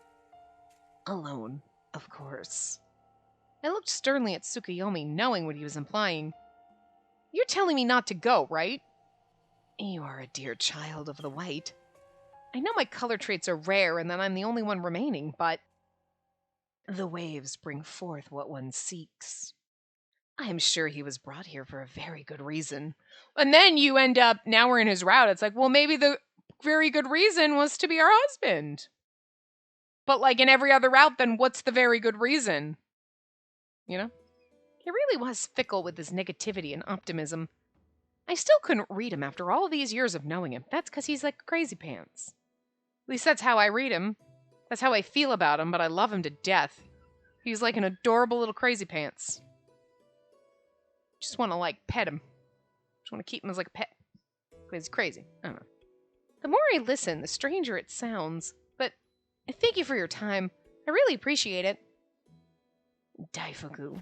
Alone, of course. I looked sternly at Tsukuyomi, knowing what he was implying. You're telling me not to go, right? You are a dear child of the white. I know my color traits are rare and that I'm the only one remaining, but the waves bring forth what one seeks. I am sure he was brought here for a very good reason. And then you end up, now we're in his route, it's like, well, maybe the very good reason was to be our husband. But like in every other route, then what's the very good reason? You know? He really was fickle with his negativity and optimism. I still couldn't read him after all these years of knowing him. That's because he's like crazy pants. At least that's how I read him. That's how I feel about him, but I love him to death. He's like an adorable little crazy pants. Just want to like pet him. Just want to keep him as like a pet. Because he's crazy. I don't know. The more I listen, the stranger it sounds. But thank you for your time. I really appreciate it. Daifuku.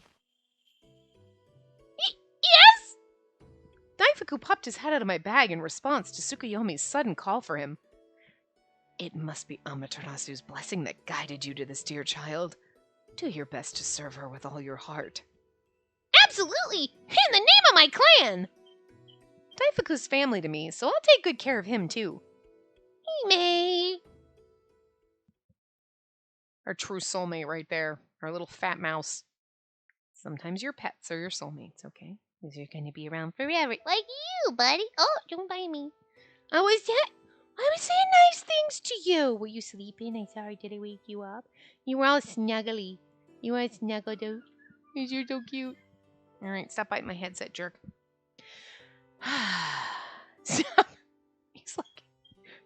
Yes? Daifuku popped his head out of my bag in response to Tsukuyomi's sudden call for him. It must be Amaterasu's blessing that guided you to this dear child. Do your best to serve her with all your heart. Absolutely! In the name of my clan! Daifuku's family to me, so I'll take good care of him too. Hime! Our true soulmate right there. Our little fat mouse. Sometimes your pets are your soulmates, okay? Because you're going to be around forever. Like you, buddy. Oh, don't bite me. I was saying nice things to you. Were you sleeping? I'm sorry, did I wake you up? You were all snuggly. You were snuggled out. You're so cute. Alright, stop biting my headset, jerk. Stop. He's like,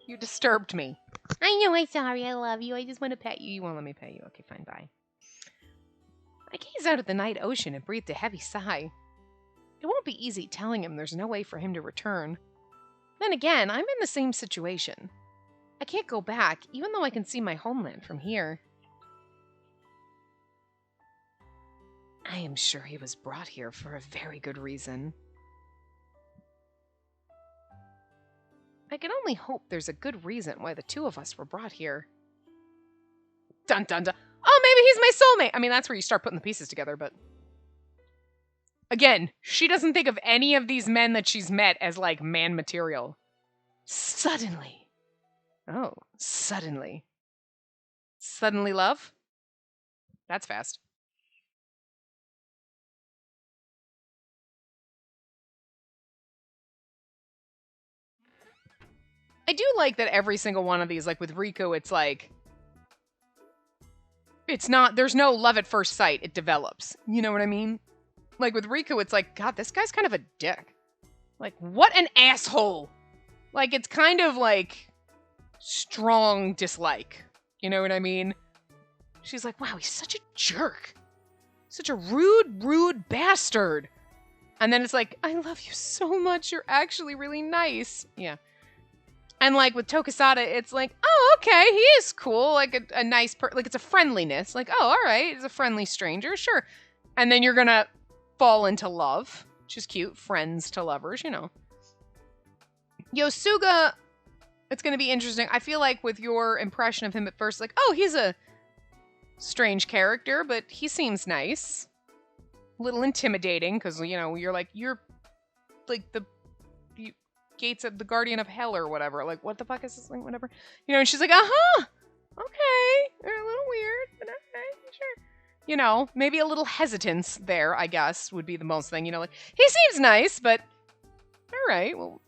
you disturbed me. I know, I'm sorry. I love you. I just want to pet you. You won't let me pet you. Okay, fine, bye. I gazed out at the night ocean and breathed a heavy sigh. It won't be easy telling him there's no way for him to return. Then again, I'm in the same situation. I can't go back, even though I can see my homeland from here. I am sure he was brought here for a very good reason. I can only hope there's a good reason why the two of us were brought here. Dun dun dun. Oh, maybe he's my soulmate. I mean, that's where you start putting the pieces together, but... Again, she doesn't think of any of these men that she's met as, like, man material. Suddenly. Oh, suddenly. Suddenly love? That's fast. I do like that every single one of these, like with Riku, it's like... It's not, there's no love at first sight, it develops. You know what I mean? Like with Riku, it's like, God, this guy's kind of a dick. Like, what an asshole! Like, it's kind of like strong dislike. You know what I mean? She's like, wow, he's such a jerk. Such a rude bastard. And then it's like, I love you so much, you're actually really nice. Yeah. And like with Tokisada, it's like, oh, okay, he is cool. Like a nice like it's a friendliness. Like, oh, all right, he's a friendly stranger, sure. And then you're gonna fall into love, which is cute. Friends to lovers, you know. Yosuga, it's gonna be interesting. I feel like with your impression of him at first, like, oh, he's a strange character, but he seems nice. A little intimidating, because, you know, you're like the gates of the guardian of hell or whatever. Like, what the fuck is this thing? Whatever. You know, and she's like, uh-huh. Okay. They're a little weird, but okay, sure. You know, maybe a little hesitance there, I guess, would be the most thing. You know, like, he seems nice, but all right, well,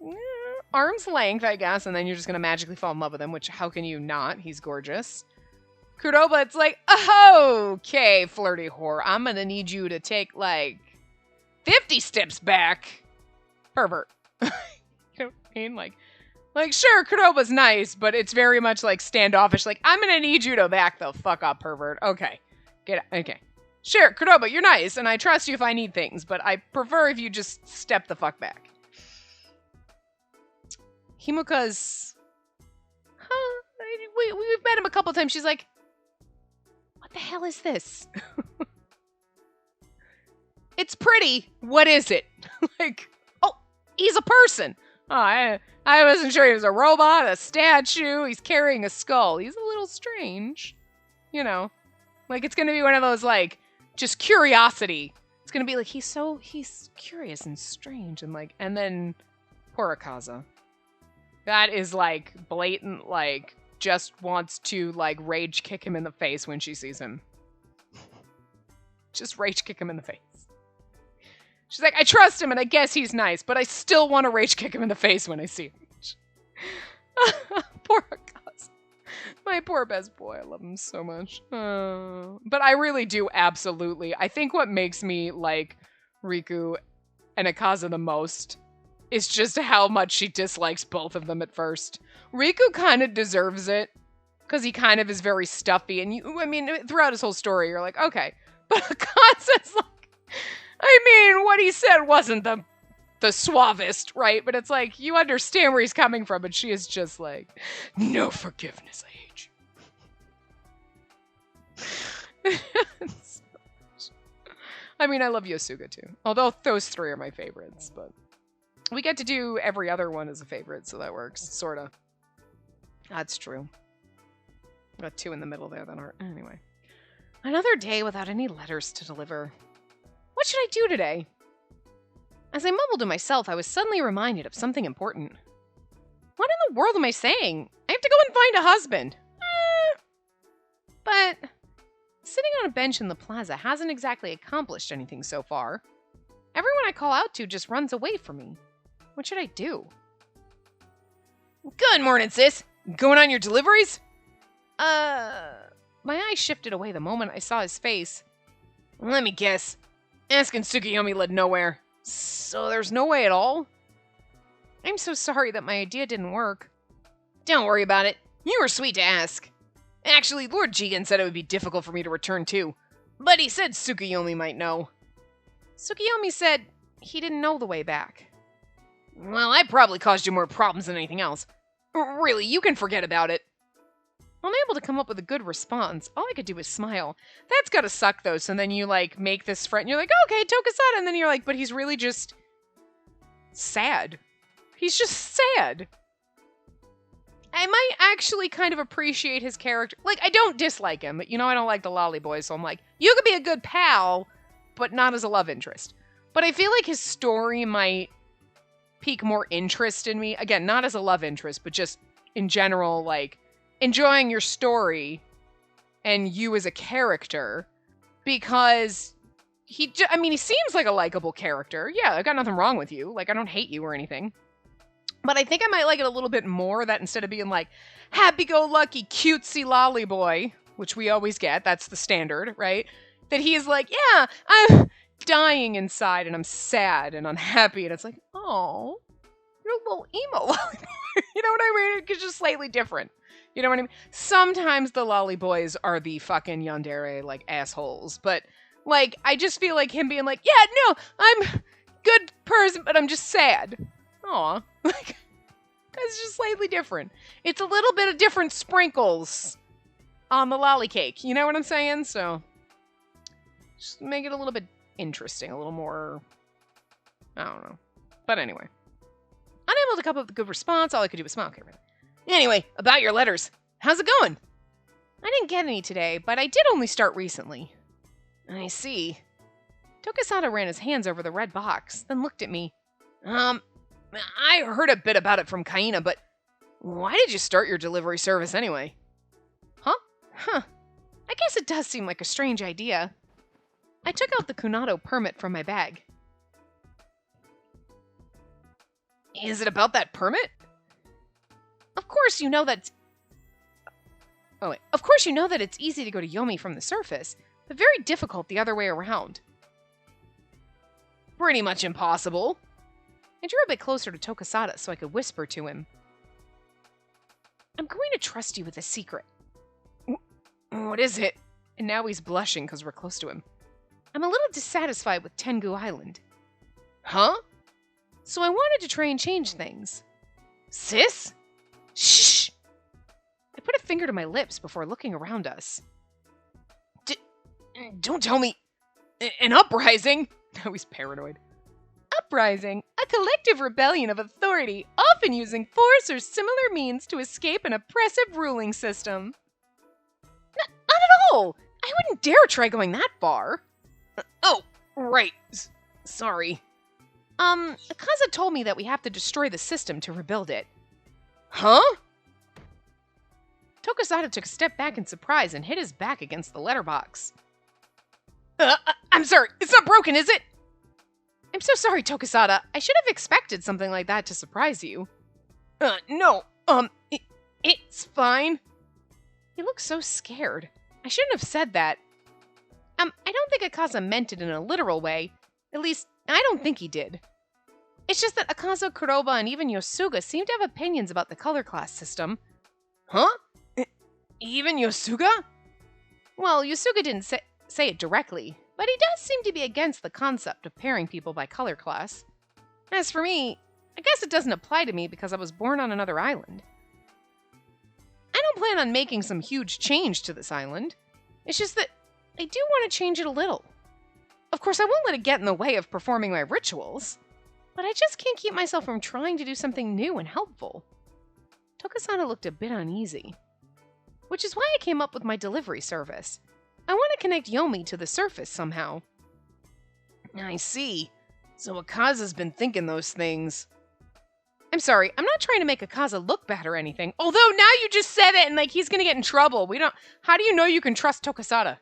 arm's length, I guess, and then you're just going to magically fall in love with him, which how can you not? He's gorgeous. Kuroba, it's like, oh, okay, flirty whore, I'm going to need you to take, like, 50 steps back. Pervert. I mean? Like, sure, Cordoba's nice, but it's very much like standoffish. Like, I'm gonna need you to back the fuck up, pervert. Okay. Okay. Sure, Cordoba, you're nice, and I trust you if I need things, but I prefer if you just step the fuck back. Himuka's... Huh? We've met him a couple times. She's like, what the hell is this? It's pretty. What is it? Like, oh, he's a person. Oh, I wasn't sure he was a robot, a statue. He's carrying a skull. He's a little strange. You know. Like, it's going to be one of those, like, just curiosity. It's going to be like, he's curious and strange. And then poor Akaza. That is, like, blatant, like, just wants to, like, rage kick him in the face when she sees him. Just rage kick him in the face. She's like, I trust him and I guess he's nice, but I still want to rage kick him in the face when I see him. Poor Akaza. My poor best boy. I love him so much. But I really do absolutely. I think what makes me like Riku and Akaza the most is just how much she dislikes both of them at first. Riku kind of deserves it because he kind of is very stuffy. And throughout his whole story, you're like, okay. But Akaza's like, I mean, what he said wasn't the suavest, right? But it's like, you understand where he's coming from, and she is just like, no forgiveness, I hate you. I mean, I love Yosuga too. Although those three are my favorites, but we get to do every other one as a favorite, so that works, sorta. That's true. Got two in the middle there that aren't. Anyway. Another day without any letters to deliver. What should I do today? As I mumbled to myself, I was suddenly reminded of something important. What in the world am I saying? I have to go and find a husband. But sitting on a bench in the plaza hasn't exactly accomplished anything so far. Everyone I call out to just runs away from me. What should I do? Good morning, sis. Going on your deliveries? My eyes shifted away the moment I saw his face. Let me guess. Asking Tsukuyomi led nowhere. So there's no way at all? I'm so sorry that my idea didn't work. Don't worry about it. You were sweet to ask. Actually, Lord Jigen said it would be difficult for me to return too. But he said Tsukuyomi might know. Tsukuyomi said he didn't know the way back. Well, I probably caused you more problems than anything else. Really, you can forget about it. Unable to come up with a good response, all I could do was smile. That's gotta suck, though, so then you, like, make this friend, and you're like, okay, Tokusada, and then you're like, but he's really just sad. He's just sad. I might actually kind of appreciate his character. Like, I don't dislike him, but, I don't like the lolly boy, so I'm like, you could be a good pal, but not as a love interest. But I feel like his story might pique more interest in me. Again, not as a love interest, but just in general, like, enjoying your story and you as a character, because he seems like a likable character. Yeah, I got nothing wrong with you. Like, I don't hate you or anything. But I think I might like it a little bit more, that instead of being like, happy-go-lucky, cutesy lolly boy, which we always get, that's the standard, right? That he's like, yeah, I'm dying inside and I'm sad and unhappy. And it's like, oh, you're a little emo lolly boy. You know what I mean? It's just slightly different. You know what I mean? Sometimes the lolly boys are the fucking yandere, like, assholes. But, like, I just feel like him being like, yeah, no, I'm a good person, but I'm just sad. Aw. Like, that's just slightly different. It's a little bit of different sprinkles on the lolly cake. You know what I'm saying? So, just make it a little bit interesting, a little more, I don't know. But anyway. Unable to come up with a good response, all I could do was smile. Okay, right. Anyway, about your letters. How's it going? I didn't get any today, but I did only start recently. I see. Tokusada ran his hands over the red box, then looked at me. I heard a bit about it from Kaina, but why did you start your delivery service anyway? Huh? I guess it does seem like a strange idea. I took out the Kunado permit from my bag. Is it about that permit? Of course you know that it's easy to go to Yomi from the surface, but very difficult the other way around. Pretty much impossible. I drew a bit closer to Tokasada so I could whisper to him. I'm going to trust you with a secret. What is it? And now he's blushing because we're close to him. I'm a little dissatisfied with Tengu Island. Huh? So I wanted to try and change things. Sis? Shh! I put a finger to my lips before looking around us. Don't tell me. An uprising? Now he's paranoid. Uprising, a collective rebellion of authority, often using force or similar means to escape an oppressive ruling system. Not at all! I wouldn't dare try going that far. Oh, right. Sorry. Akaza told me that we have to destroy the system to rebuild it. Huh? Tokasada took a step back in surprise and hit his back against the letterbox. I'm sorry, it's not broken, is it? I'm so sorry, Tokasada. I should have expected something like that to surprise you. No, it's fine. He looks so scared. I shouldn't have said that. I don't think Akaza meant it in a literal way. At least, I don't think he did. It's just that Akaza, Kuroba, and even Yosuga seem to have opinions about the color class system. Huh? Even Yosuga? Well, Yosuga didn't say it directly, but he does seem to be against the concept of pairing people by color class. As for me, I guess it doesn't apply to me because I was born on another island. I don't plan on making some huge change to this island. It's just that I do want to change it a little. Of course, I won't let it get in the way of performing my rituals, but I just can't keep myself from trying to do something new and helpful. Tokasada looked a bit uneasy, which is why I came up with my delivery service. I want to connect Yomi to the surface somehow. I see. So Akaza's been thinking those things. I'm sorry, I'm not trying to make Akaza look bad or anything. Although now you just said it and like he's gonna get in trouble. How do you know you can trust Tokasada?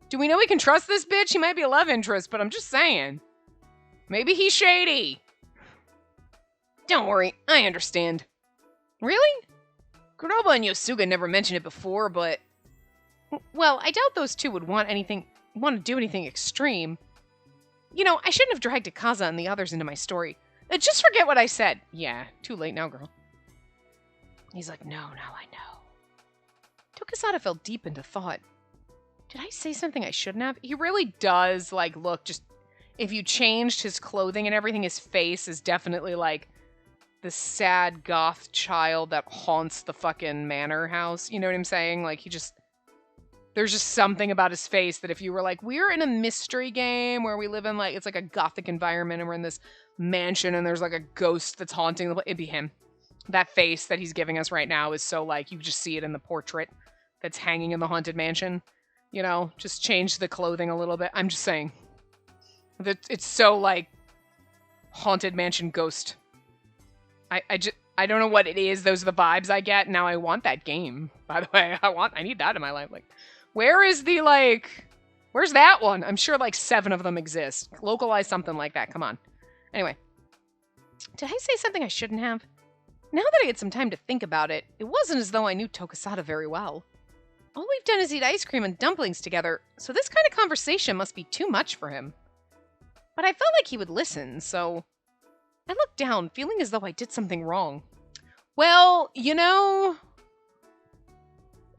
Do we know we can trust this bitch? He might be a love interest, but I'm just saying. Maybe he's shady. Don't worry, I understand. Really? Kuroba and Yosuga never mentioned it before, but... Well, I doubt those two would want to do anything extreme. You know, I shouldn't have dragged Akaza and the others into my story. Just forget what I said. Yeah, too late now, girl. He's like, no, now I know. Tokasada fell deep into thought. Did I say something I shouldn't have? He really does, like, look, just... If you changed his clothing and everything, his face is definitely, like, the sad goth child that haunts the fucking manor house. You know what I'm saying? Like, he just... There's just something about his face that if you were like, we're in a mystery game where we live in, like, it's like a gothic environment and we're in this mansion and there's, like, a ghost that's haunting the place, it'd be him. That face that he's giving us right now is so, like, you just see it in the portrait that's hanging in the haunted mansion. You know, just change the clothing a little bit. I'm just saying. It's so, like, haunted mansion ghost. I don't know what it is. Those are the vibes I get. Now I want that game, by the way. I need that in my life. Like, where is the, like... Where's that one? I'm sure, like, 7 of them exist. Localize something like that. Come on. Anyway. Did I say something I shouldn't have? Now that I had some time to think about it, it wasn't as though I knew Tokasada very well. All we've done is eat ice cream and dumplings together, so this kind of conversation must be too much for him. But I felt like he would listen, so... I looked down, feeling as though I did something wrong. Well, you know...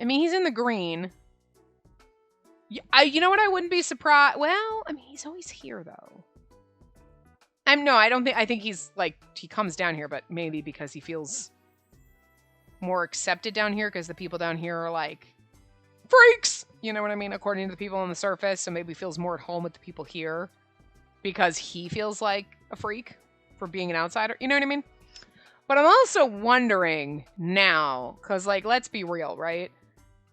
I mean, he's in the green. You know what? I wouldn't be surprised. Well, I mean, he's always here, though. I think he's, like, he comes down here, but maybe because he feels more accepted down here, because the people down here are, like, freaks! You know what I mean? According to the people on the surface, so maybe feels more at home with the people here, because he feels like a freak for being an outsider. You know what I mean? But I'm also wondering now, because, like, let's be real, right?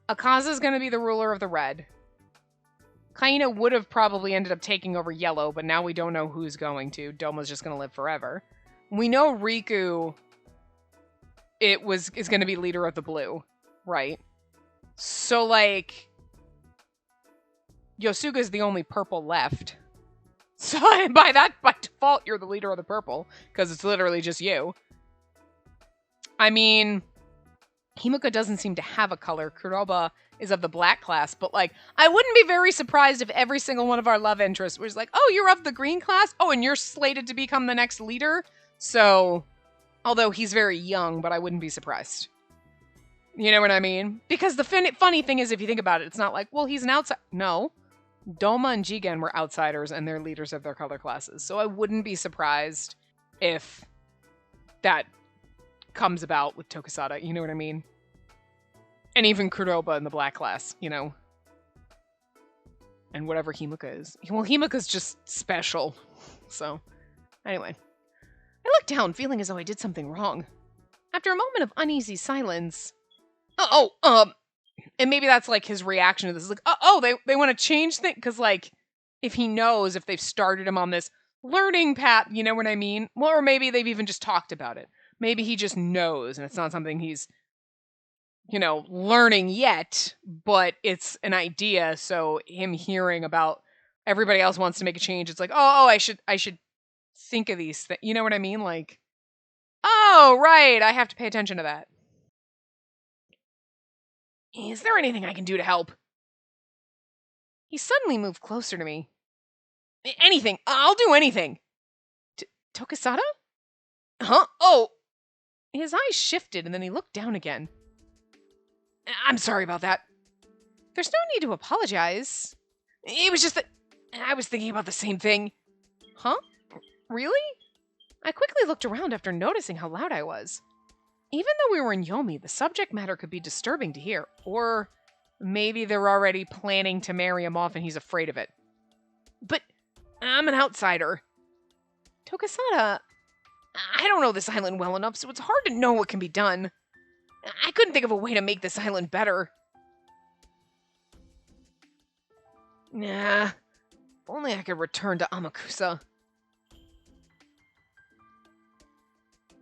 Akaza's going to be the ruler of the red. Kaina would have probably ended up taking over yellow, but now we don't know who's going to. Doma's just going to live forever. We know Riku is going to be leader of the blue, right? So, like, Yosuga's the only purple left. So, by default, you're the leader of the purple, because it's literally just you. I mean, Himuka doesn't seem to have a color. Kuroba is of the black class, but, like, I wouldn't be very surprised if every single one of our love interests was like, oh, you're of the green class? Oh, and you're slated to become the next leader? So, although he's very young, but I wouldn't be surprised. You know what I mean? Because the funny thing is, if you think about it, it's not like, well, he's an outside. No. Doma and Jigen were outsiders and they're leaders of their color classes. So I wouldn't be surprised if that comes about with Tokusada. You know what I mean? And even Kuroba in the black class, you know? And whatever Himuka is. Well, Himuka's just special. So, anyway. I looked down, feeling as though I did something wrong. After a moment of uneasy silence... and maybe that's like his reaction to this. Like, they want to change things? Because, like, if he knows, if they've started him on this learning path, you know what I mean? Well, or maybe they've even just talked about it. Maybe he just knows, and it's not something he's, you know, learning yet, but it's an idea. So him hearing about everybody else wants to make a change, it's like, I should think of these things. You know what I mean? Like, oh, right, I have to pay attention to that. Is there anything I can do to help? He suddenly moved closer to me. Anything. I'll do anything. Tokusada? Huh? Oh. His eyes shifted and then he looked down again. I'm sorry about that. There's no need to apologize. It was just that I was thinking about the same thing. Huh? Really? I quickly looked around after noticing how loud I was. Even though we were in Yomi, the subject matter could be disturbing to hear. Or maybe they're already planning to marry him off and he's afraid of it. But I'm an outsider. Tokusada, I don't know this island well enough, so it's hard to know what can be done. I couldn't think of a way to make this island better. Nah, if only I could return to Amakusa.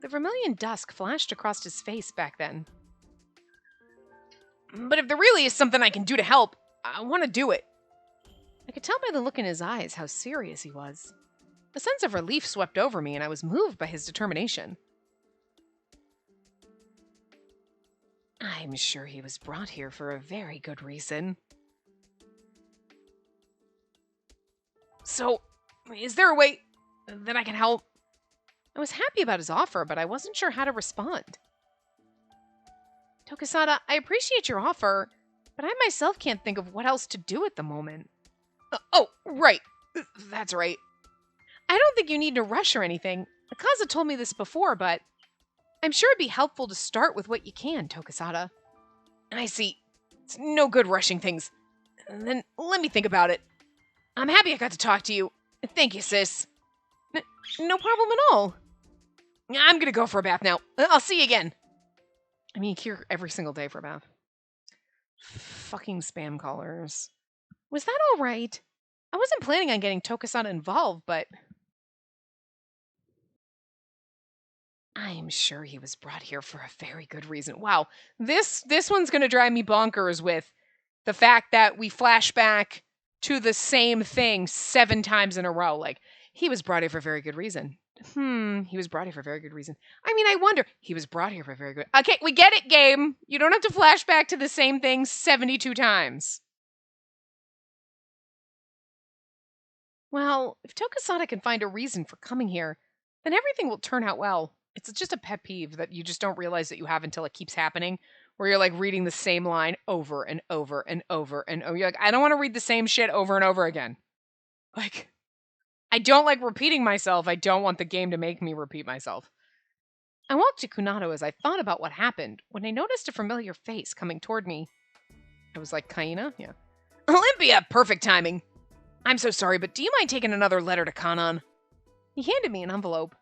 The vermilion dusk flashed across his face back then. But if there really is something I can do to help, I want to do it. I could tell by the look in his eyes how serious he was. A sense of relief swept over me, and I was moved by his determination. I'm sure he was brought here for a very good reason. So, is there a way that I can help? I was happy about his offer, but I wasn't sure how to respond. Tokusada, I appreciate your offer, but I myself can't think of what else to do at the moment. Right. That's right. I don't think you need to rush or anything. Akaza told me this before, but I'm sure it'd be helpful to start with what you can, Tokusada. I see. It's no good rushing things. Then let me think about it. I'm happy I got to talk to you. Thank you, sis. No problem at all. I'm gonna go for a bath now. I'll see you again. I mean, here every single day for a bath. Fucking spam callers. Was that all right? I wasn't planning on getting Tokusada involved, but... I'm sure he was brought here for a very good reason. Wow, this one's gonna drive me bonkers with the fact that we flash back to the same thing 7 times in a row. Like, he was brought here for a very good reason. He was brought here for a very good reason. I mean, I wonder. He was brought here for a very good... Okay, we get it, game. You don't have to flash back to the same thing 72 times. Well, if Tokusada can find a reason for coming here, then everything will turn out well. It's just a pet peeve that you just don't realize that you have until it keeps happening, where you're like reading the same line over and over and over and over. You're like, I don't want to read the same shit over and over again. Like, I don't like repeating myself. I don't want the game to make me repeat myself. I walked to Kunato as I thought about what happened when I noticed a familiar face coming toward me. I was like, Kaina? Yeah. Olympia! Perfect timing. I'm so sorry, but do you mind taking another letter to Kanan? He handed me an envelope.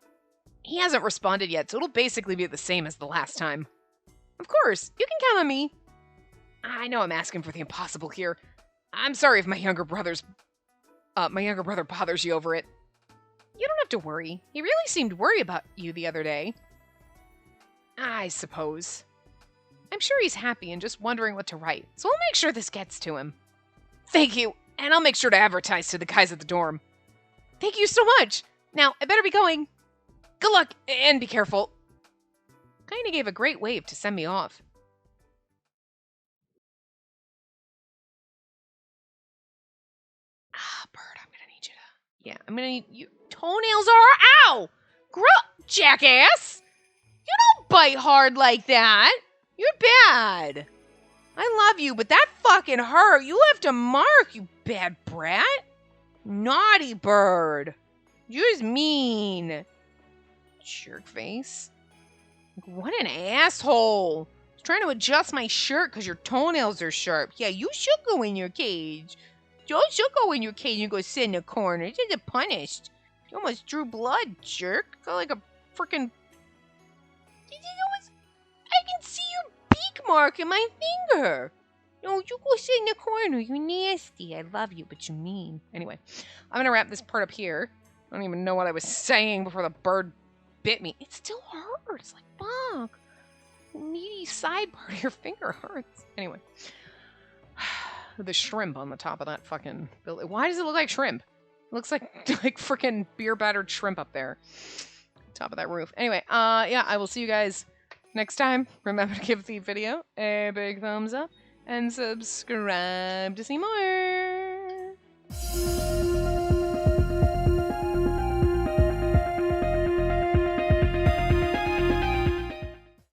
He hasn't responded yet, so it'll basically be the same as the last time. Of course, you can count on me. I know I'm asking for the impossible here. I'm sorry if my younger brother bothers you over it. You don't have to worry. He really seemed worried about you the other day. I suppose. I'm sure he's happy and just wondering what to write, so I'll make sure this gets to him. Thank you, and I'll make sure to advertise to the guys at the dorm. Thank you so much. Now, I better be going. Good luck, and be careful. Kaina gave a great wave to send me off. Bird, I'm gonna need you to... Yeah, I'm gonna need you... Toenails are... Ow! jackass! You don't bite hard like that. You're bad. I love you, but that fucking hurt. You left a mark, you bad brat. Naughty bird. You're just mean. Jerk face. What an asshole. I was trying to adjust my shirt because your toenails are sharp. Yeah, you should go in your cage. You should go in your cage and go sit in the corner. You should get punished. You almost drew blood, jerk. Got like a freaking... I can see your beak mark in my finger. No, you go sit in the corner. You nasty. I love you, but you mean. Anyway, I'm going to wrap this part up here. I don't even know what I was saying before the bird bit me. It still hurts. Like, fuck. The meaty side part of your finger hurts. Anyway. The shrimp on the top of that fucking building. Why does it look like shrimp? It looks like freaking beer battered shrimp up there. Top of that roof. Anyway, yeah, I will see you guys next time. Remember to give the video a big thumbs up and subscribe to see more.